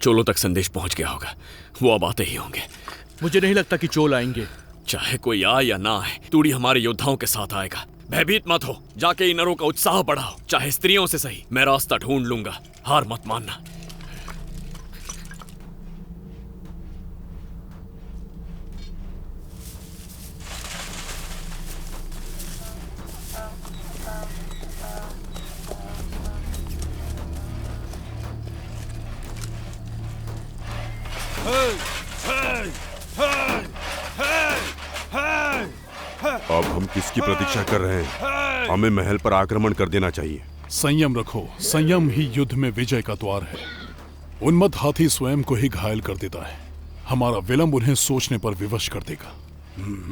चोलों तक संदेश पहुंच गया होगा, वो अब आते ही होंगे। मुझे नहीं लगता कि चोल आएंगे। चाहे कोई आए या ना आए, तूड़ी हमारे योद्धाओं के साथ आएगा। भयभीत मत हो, जाके इन नरों का उत्साह बढ़ाओ, चाहे स्त्रियों से सही। मैं रास्ता ढूंढ लूंगा, हार मत मानना। अब हम किसकी प्रतीक्षा कर रहे हैं? हमें महल पर आक्रमण कर देना चाहिए। संयम रखो, संयम ही युद्ध में विजय का द्वार है। उन्मत्त हाथी स्वयं को ही घायल कर देता है, हमारा विलंब उन्हें सोचने पर विवश कर देगा।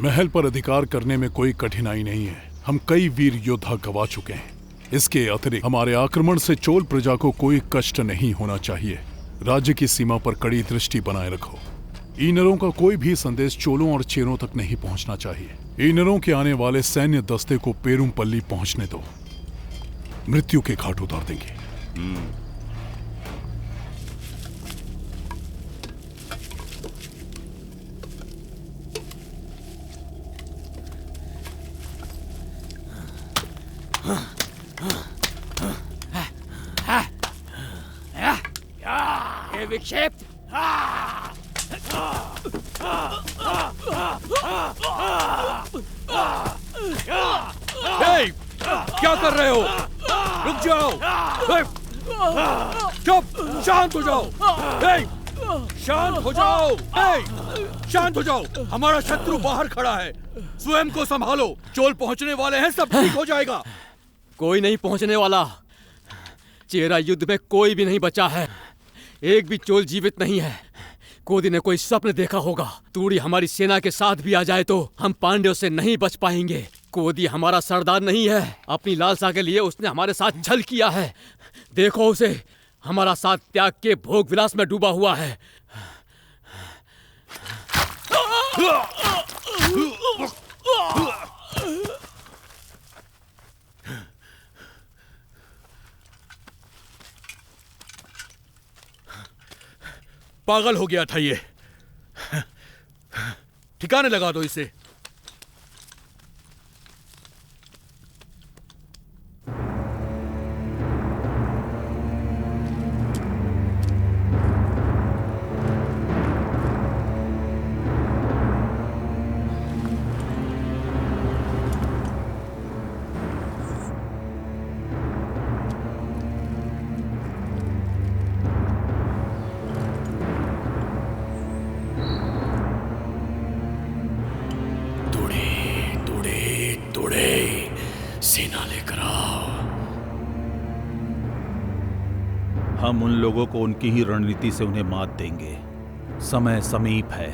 महल पर अधिकार करने में कोई कठिनाई नहीं है, हम कई वीर योद्धा गवा चुके हैं। इसके अतिरिक्त हमारे आक्रमण से चोल प्रजा को कोई कष्ट नहीं होना चाहिए। राज्य की सीमा पर कड़ी दृष्टि बनाए रखो। ईनरों का कोई भी संदेश चोलों और चेरों तक नहीं पहुंचना चाहिए। ईनरों के आने वाले सैन्य दस्ते को पेरुमपल्ली पहुंचने दो, मृत्यु के घाट उतार देंगे। ये विक्षेप क्या कर रहे हो? रुक जाओ। चुप, शांत हो जाओ। शांत हो जाओ। शांत हो जाओ। हमारा शत्रु बाहर खड़ा है, स्वयं को संभालो। चोल पहुंचने वाले हैं, सब ठीक हो जाएगा। कोई नहीं पहुंचने वाला। चेरा युद्ध में कोई भी नहीं बचा है, एक भी चोल जीवित नहीं है। कोदी ने कोई स्वप्न देखा होगा, तूड़ी हमारी सेना के साथ भी आ जाए तो हम पांड्यों से नहीं बच पाएंगे। कोदी हमारा सरदार नहीं है, अपनी लालसा के लिए उसने हमारे साथ छल किया है। देखो उसे, हमारा साथ त्याग के भोग विलास में डूबा हुआ है। पागल हो गया था ये। ठिकाने लगा दो इसे। सेना लेकर आओ। हम उन लोगों को उनकी ही रणनीति से उन्हें मात देंगे। समय समीप है।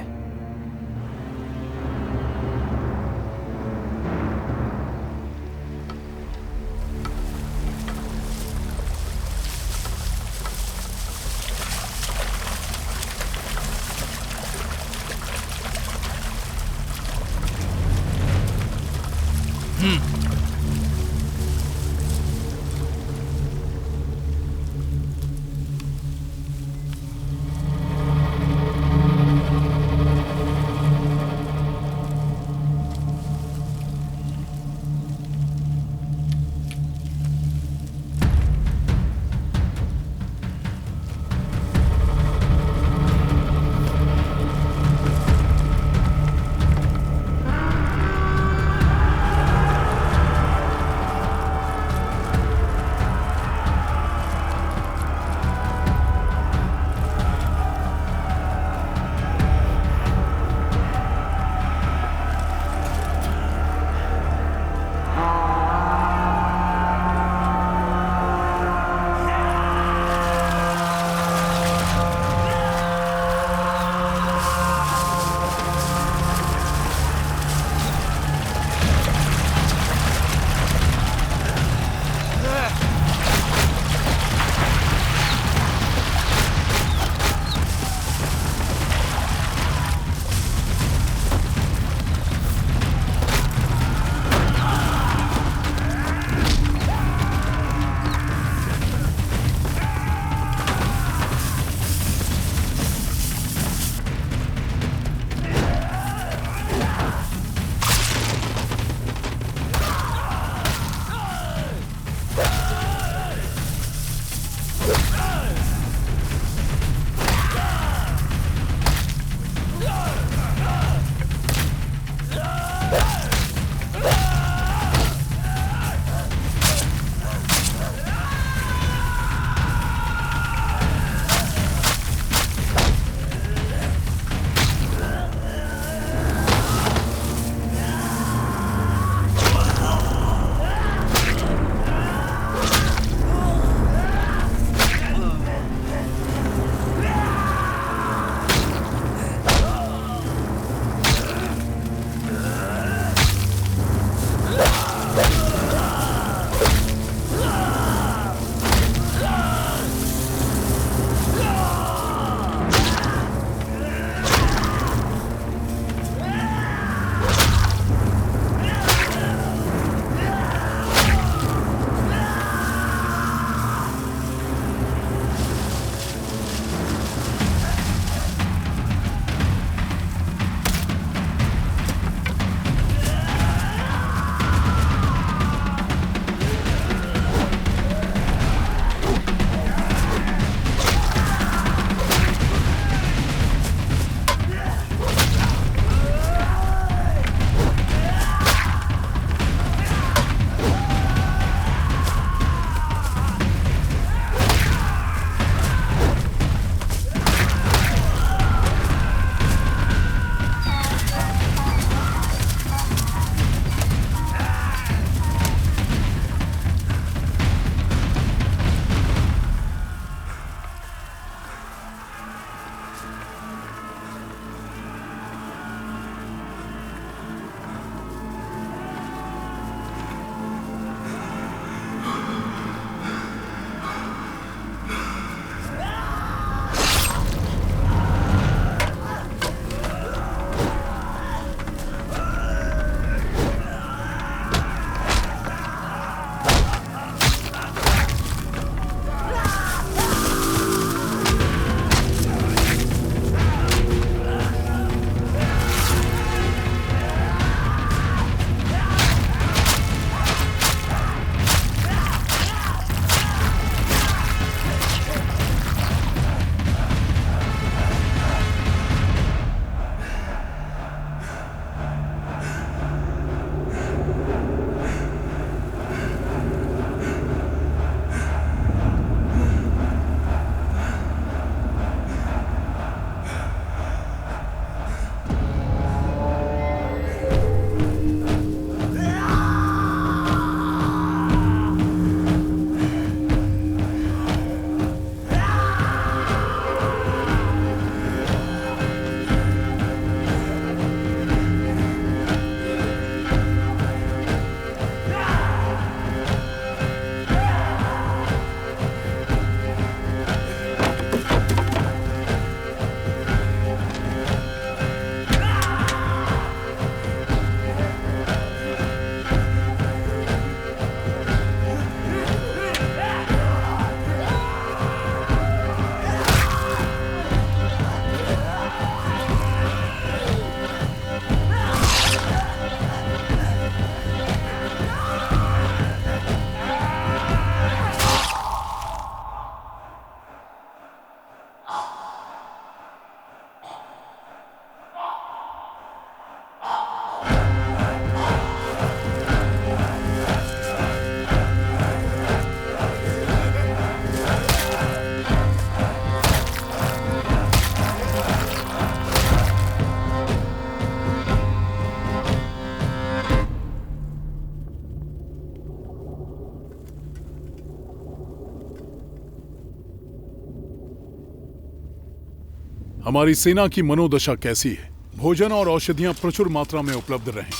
हमारी सेना की मनोदशा कैसी है? भोजन और औषधियां प्रचुर मात्रा में उपलब्ध रहें।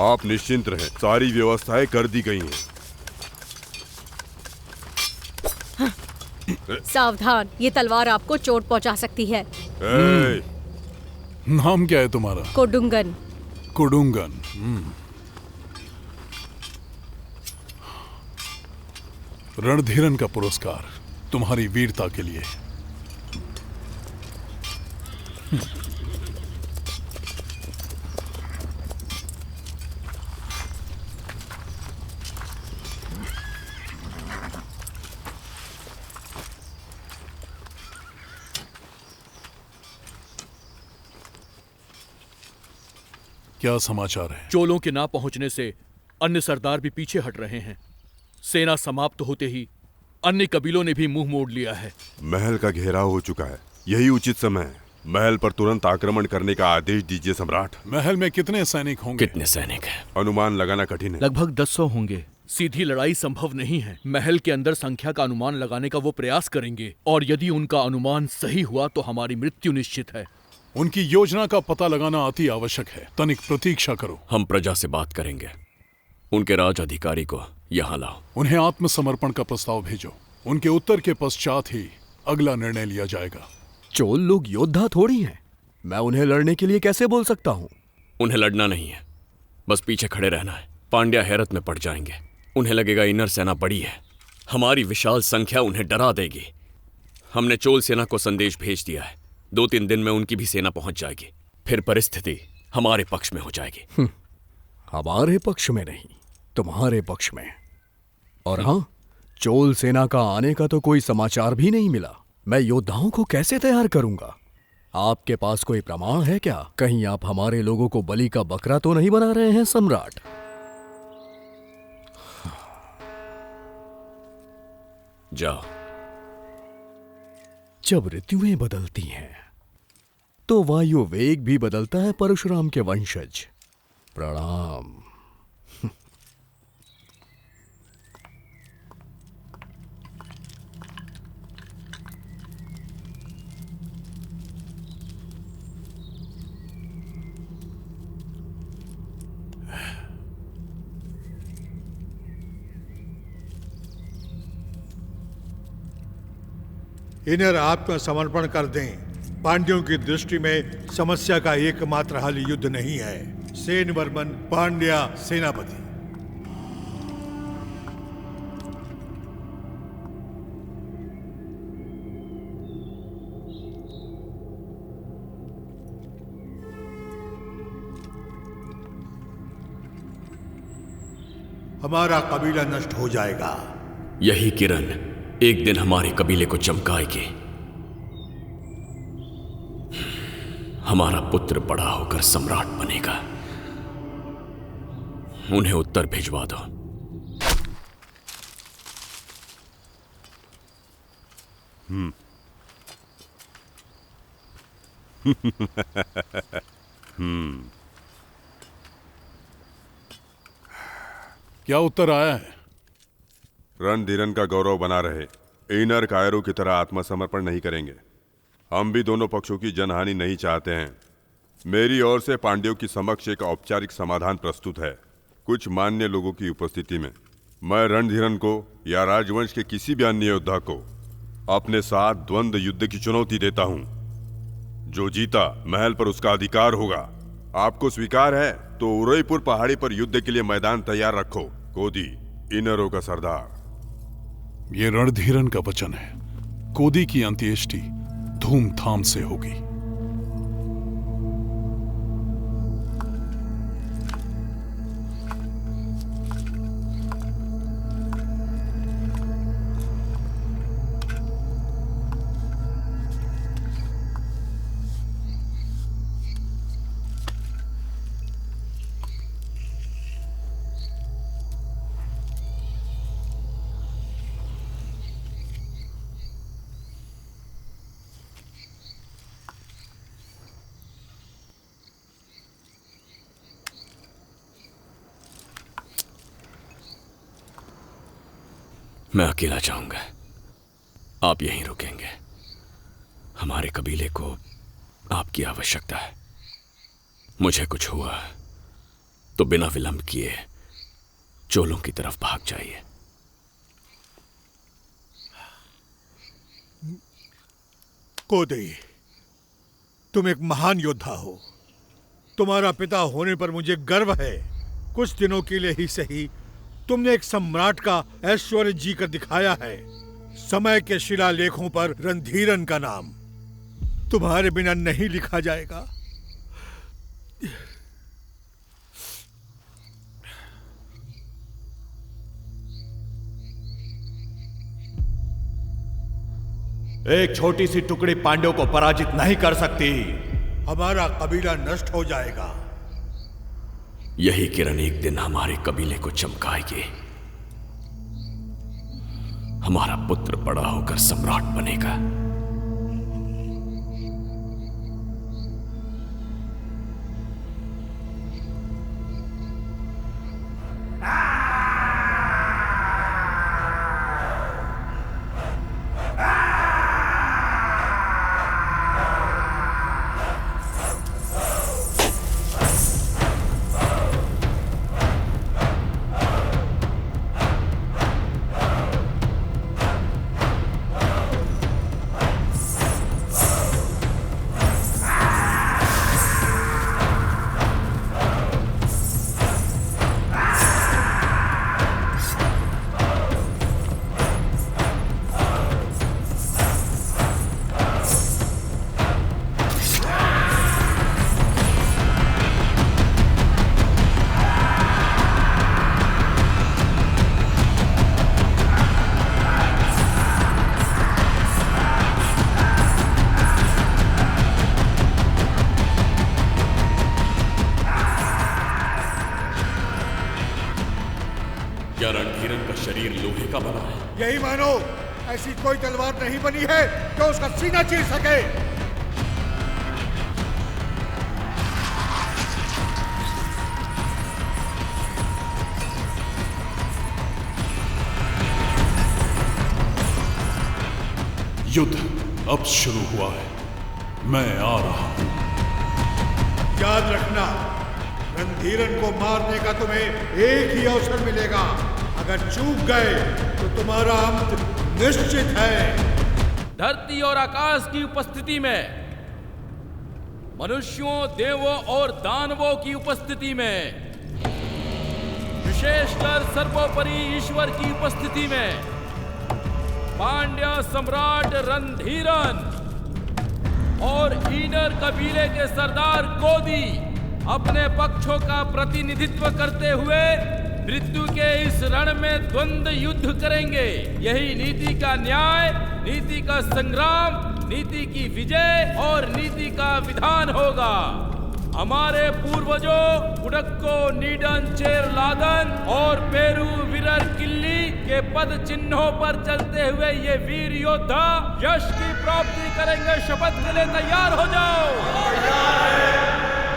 आप निश्चिंत रहें, सारी व्यवस्थाएं कर दी गई हैं। सावधान, ये तलवार आपको चोट पहुंचा सकती है। नाम क्या है तुम्हारा? कोडुंगन। कुडुंगन। रणधीरन का पुरस्कार तुम्हारी वीरता के लिए। क्या समाचार है? चोलों के ना पहुंचने से अन्य सरदार भी पीछे हट रहे हैं। सेना समाप्त होते ही अन्य कबीलों ने भी मुंह मोड़ लिया है। महल का घेराव हो चुका है, यही उचित समय है। महल पर तुरंत आक्रमण करने का आदेश दीजिए सम्राट। महल में कितने सैनिक होंगे? कितने सैनिक हैं? अनुमान लगाना कठिन है। लगभग 1000 होंगे। सीधी लड़ाई संभव नहीं है। महल के अंदर संख्या का अनुमान लगाने का वो प्रयास करेंगे, और यदि उनका अनुमान सही हुआ तो हमारी मृत्यु निश्चित है। उनकी योजना का पता लगाना अति आवश्यक है। तनिक प्रतीक्षा करो। हम प्रजा से बात करेंगे। उनके राज अधिकारी को यहाँ लाओ। उन्हें आत्मसमर्पण का प्रस्ताव भेजो। उनके उत्तर के पश्चात ही अगला निर्णय लिया जाएगा। चोल लोग योद्धा थोड़ी हैं। मैं उन्हें लड़ने के लिए कैसे बोल सकता हूँ? उन्हें लड़ना नहीं है, बस पीछे खड़े रहना है। पांड्या हैरत में पड़ जाएंगे। उन्हें लगेगा इनर सेना बड़ी है, हमारी विशाल संख्या उन्हें डरा देगी। हमने चोल सेना को संदेश भेज दिया है, 2-3 दिन में उनकी भी सेना पहुंच जाएगी। फिर परिस्थिति हमारे पक्ष में हो जाएगी। हमारे पक्ष में नहीं, तुम्हारे पक्ष में। और हाँ, चोल सेना का आने का तो कोई समाचार भी नहीं मिला। मैं योद्धाओं को कैसे तैयार करूंगा? आपके पास कोई प्रमाण है क्या? कहीं आप हमारे लोगों को बलि का बकरा तो नहीं बना रहे हैं सम्राट? जाओ। जब ऋतुएं बदलती हैं तो वायु वेग भी बदलता है परशुराम के वंशज। प्रणाम। इन्हें आत्मसमर्पण कर दें। पांड्यों की दृष्टि में समस्या का एकमात्र हल युद्ध नहीं है। सेन वर्मन पांड्या सेनापति। हमारा कबीला नष्ट हो जाएगा। यही किरण एक दिन हमारे कबीले को चमकाएगी। हमारा पुत्र बड़ा होकर सम्राट बनेगा। उन्हें उत्तर भिजवा दो। क्या उत्तर आया है? रणधीरन का गौरव बना रहे। इनर कायरों की तरह आत्मसमर्पण नहीं करेंगे। हम भी दोनों पक्षों की जनहानि नहीं चाहते हैं। मेरी ओर से पांड्यों की समक्ष एक औपचारिक समाधान प्रस्तुत है, कुछ मान्य लोगों की उपस्थिति में। मैं रणधीरन को या राजवंश के किसी भी अन्य योद्धा को अपने साथ द्वंद्व युद्ध की चुनौती देता हूं। जो जीता महल पर उसका अधिकार होगा। आपको स्वीकार है तो उदयपुर पहाड़ी पर युद्ध के लिए मैदान तैयार रखो। कोदी, इनरों का सरदार। ये रणधीरन का वचन है। कोदी की अंत्येष्टि धूमधाम से होगी। मैं अकेला जाऊंगा, आप यहीं रुकेंगे। हमारे कबीले को आपकी आवश्यकता है। मुझे कुछ हुआ तो बिना विलंब किए चोलों की तरफ भाग जाइए। कोदी, तुम एक महान योद्धा हो। तुम्हारा पिता होने पर मुझे गर्व है। कुछ दिनों के लिए ही सही, तुमने एक सम्राट का ऐश्वर्य जी कर दिखाया है। समय के शिलालेखों पर रणधीरन का नाम तुम्हारे बिना नहीं लिखा जाएगा। एक छोटी सी टुकड़ी पांड्यों को पराजित नहीं कर सकती। हमारा कबीला नष्ट हो जाएगा। यही किरण एक दिन हमारे कबीले को चमकाएगी। हमारा पुत्र बड़ा होकर सम्राट बनेगा। क्या रणधीरन का शरीर लोहे का बना है? यही मानो। ऐसी कोई तलवार नहीं बनी है जो उसका सीना चीर सके। युद्ध अब शुरू हुआ है। मैं आ रहा हूं। याद रखना, रणधीरन को मारने का तुम्हें एक ही अवसर मिलेगा। अगर चूक गए तो तुम्हारा अंत निश्चित है। धरती और आकाश की उपस्थिति में, मनुष्यों, देवों और दानवों की उपस्थिति में, विशेषकर सर्वोपरि ईश्वर की उपस्थिति में, पांड्या सम्राट रणधीरन और ईनर कबीले के सरदार कोदी अपने पक्षों का प्रतिनिधित्व करते हुए मृत्यु के इस रण में द्वंद्व युद्ध करेंगे। यही नीति का न्याय, नीति का संग्राम, नीति की विजय और नीति का विधान होगा। हमारे पूर्वजों उडक्को, नीडन, चेरलादन और पेरू विरर किल्ली के पद चिन्हों पर चलते हुए ये वीर योद्धा यश की प्राप्ति करेंगे। शपथ के लिए तैयार हो जाओ।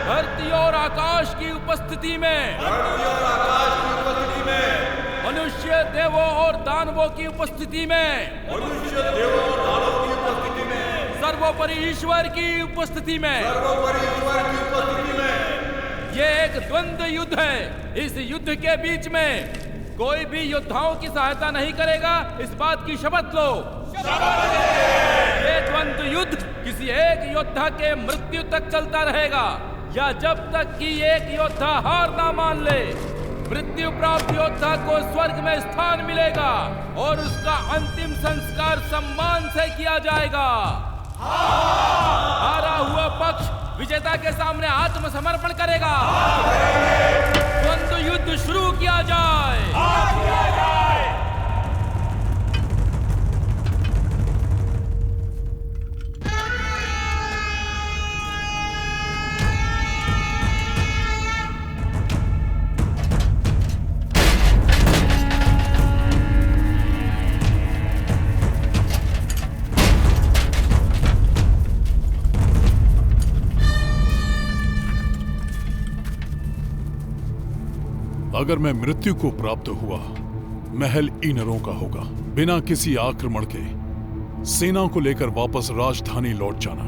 धरती और आकाश की उपस्थिति में, मनुष्य, देवों और दानवों की उपस्थिति में, सर्वोपरि ईश्वर की उपस्थिति में, ये एक द्वंद्व युद्ध है। इस युद्ध के बीच में कोई भी योद्धाओं की सहायता नहीं करेगा। इस बात की शपथ लो। ये द्वंद्व युद्ध किसी एक योद्धा के मृत्यु तक चलता रहेगा या जब तक कि एक योद्धा हार ना मान ले। मृत्यु प्राप्त योद्धा को स्वर्ग में स्थान मिलेगा और उसका अंतिम संस्कार सम्मान से किया जाएगा। हारा हुआ पक्ष विजेता के सामने आत्मसमर्पण करेगा। द्वंद्व युद्ध शुरू किया जाए। अगर मैं मृत्यु को प्राप्त हुआ, महल ईनरों का होगा। बिना किसी आक्रमण के सेना को लेकर वापस राजधानी लौट जाना।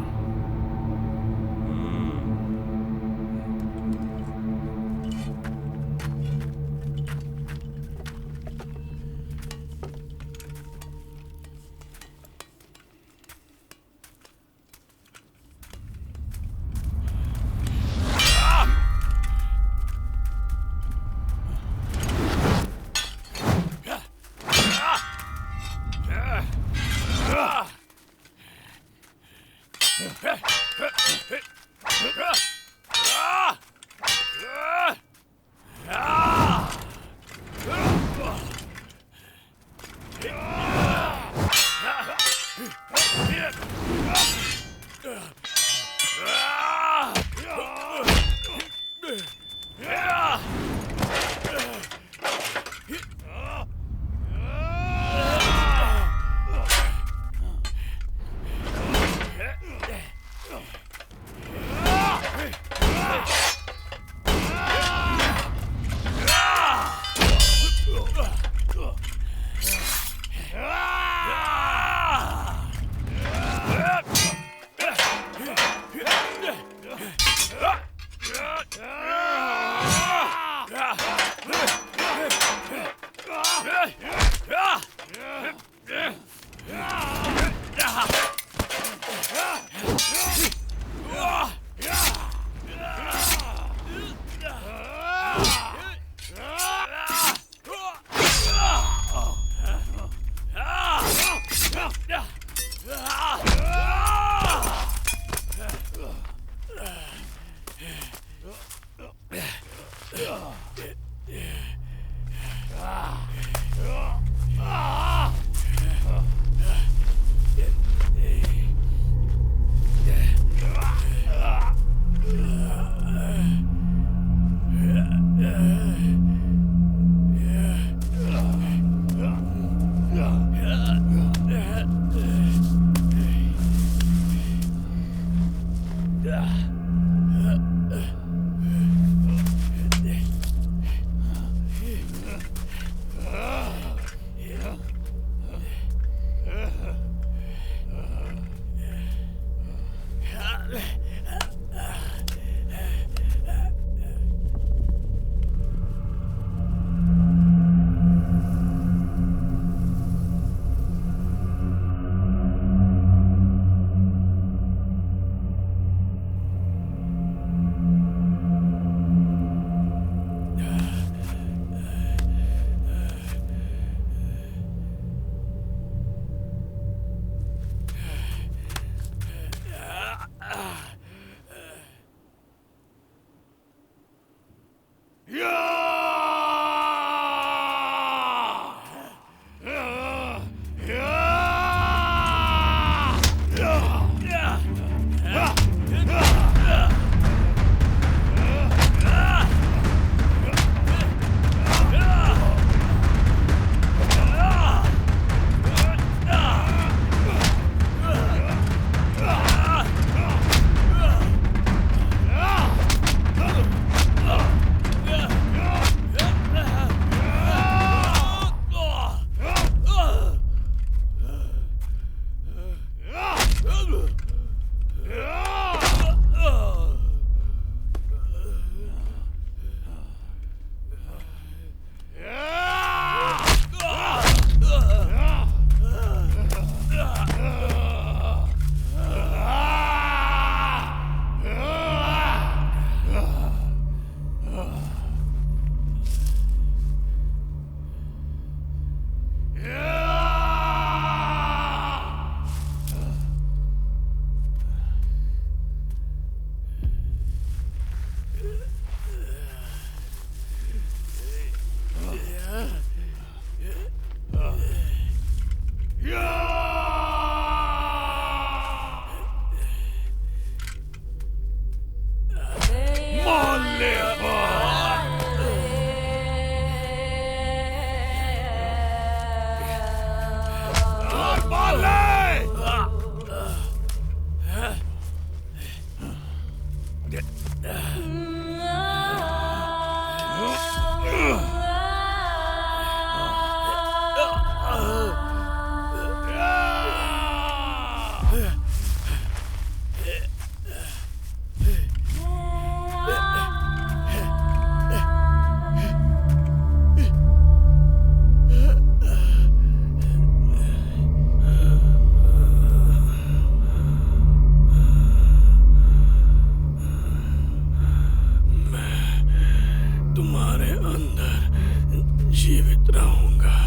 तुम्हारे अंदर जीवित रहूंगा।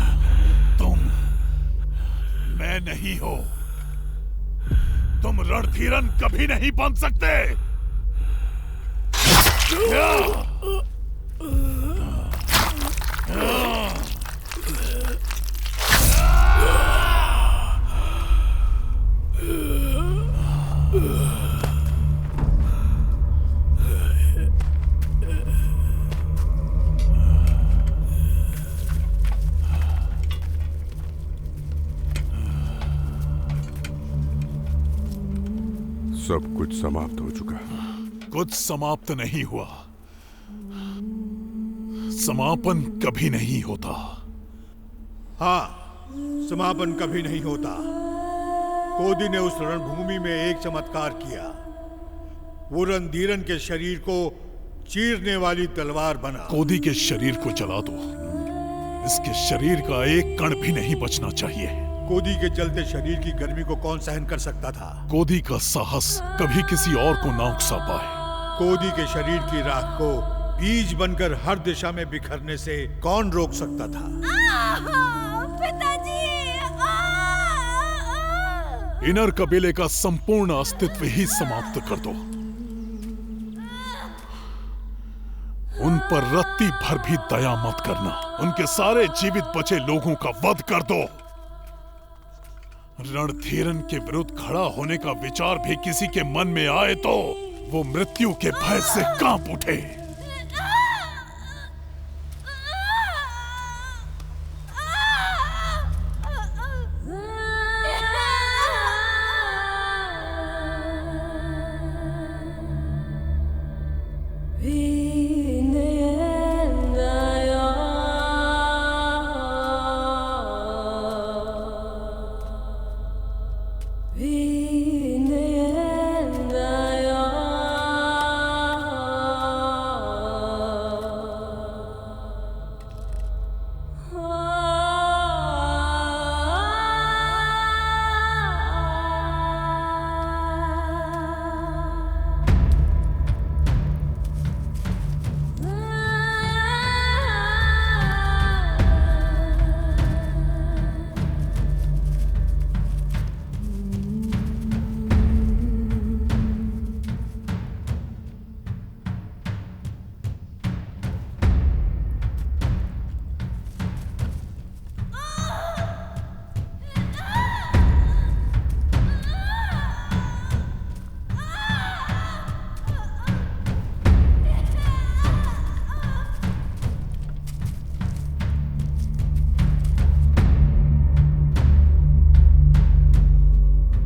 तुम मैं नहीं हो। तुम रणधीरन कभी नहीं बन सकते। सब कुछ समाप्त हो चुका। कुछ समाप्त नहीं हुआ। समापन कभी नहीं होता। हाँ, समापन कभी नहीं होता। कोदी ने उस रणभूमि में एक चमत्कार किया। वो रणधीरन के शरीर को चीरने वाली तलवार बना। कोदी के शरीर को जला दो। इसके शरीर का एक कण भी नहीं बचना चाहिए। कोदी के जलते शरीर की गर्मी को कौन सहन कर सकता था? कोदी का साहस कभी किसी और को ना उकसा पाए। कोदी के शरीर की राख को बीज बनकर हर दिशा में बिखरने से कौन रोक सकता था? पिताजी! इनर कबीले का संपूर्ण अस्तित्व ही समाप्त कर दो। उन पर रत्ती भर भी दया मत करना। उनके सारे जीवित बचे लोगों का वध कर दो। रणधीरन के विरुद्ध खड़ा होने का विचार भी किसी के मन में आए तो वो मृत्यु के भय से कांप उठे।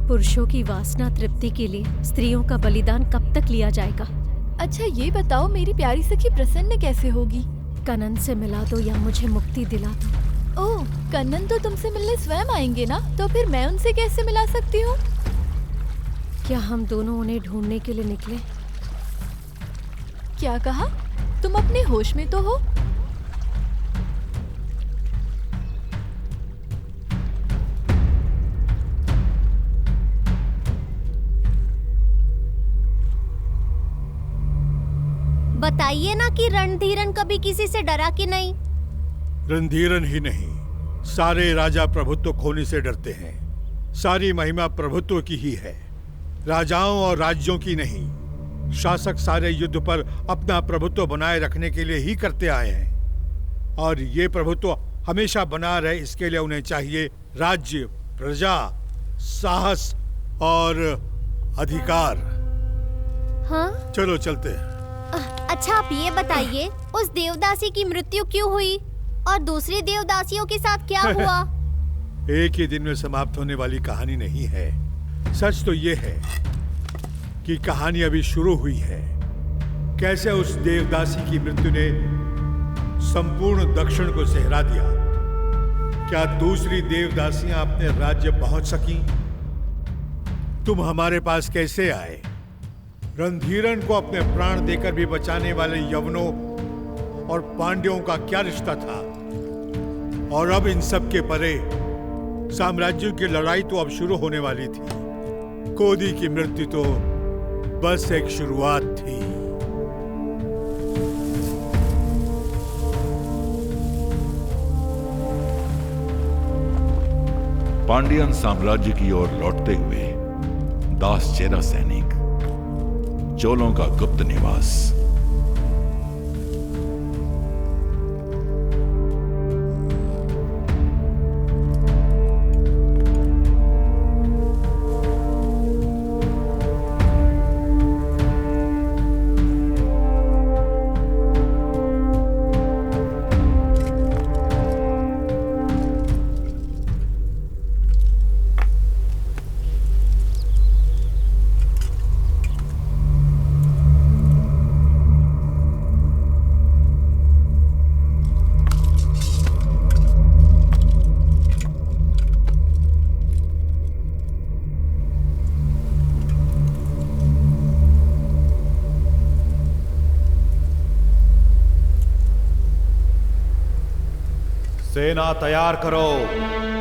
पुरुषों की वासना तृप्ति के लिए स्त्रियों का बलिदान कब तक लिया जाएगा? अच्छा ये बताओ, मेरी प्यारी सखी प्रसन्न कैसे होगी? कनन से मिला दो या मुझे मुक्ति दिला दो। ओह, कन्नन तो तुमसे मिलने स्वयं आएंगे ना, तो फिर मैं उनसे कैसे मिला सकती हूँ? क्या हम दोनों उन्हें ढूंढने के लिए निकले? क्या कहा? तुम अपने होश में तो हो? बताइए ना कि रणधीरन कभी किसी से डरा कि नहीं? रणधीरन ही नहीं, सारे राजा प्रभुत्व खोने से डरते हैं। सारी महिमा प्रभुत्व की ही है, राजाओं और राज्यों की नहीं। शासक सारे युद्ध पर अपना प्रभुत्व बनाए रखने के लिए ही करते आए हैं, और ये प्रभुत्व हमेशा बना रहे इसके लिए उन्हें चाहिए राज्य, प्रजा, साहस और अधिकार। हाँ? चलो चलते हैं। अच्छा आप ये बताइए, उस देवदासी की मृत्यु क्यों हुई और दूसरी देवदासियों के साथ क्या हुआ? एक ही दिन में समाप्त होने वाली कहानी नहीं है। सच तो ये है कि कहानी अभी शुरू हुई है। कैसे उस देवदासी की मृत्यु ने संपूर्ण दक्षिण को सहरा दिया। क्या दूसरी देवदासियां अपने राज्य पहुंच सकी? तुम हमारे पास कैसे आए? रणधीरन को अपने प्राण देकर भी बचाने वाले यवनों और पांड्यों का क्या रिश्ता था? और अब इन सब के परे साम्राज्यों की लड़ाई तो अब शुरू होने वाली थी। कोदी की मृत्यु तो बस एक शुरुआत थी। पांडियन साम्राज्य की ओर लौटते हुए दास चेरा सैनिक, चोलों का गुप्त निवास। सेना तैयार करो।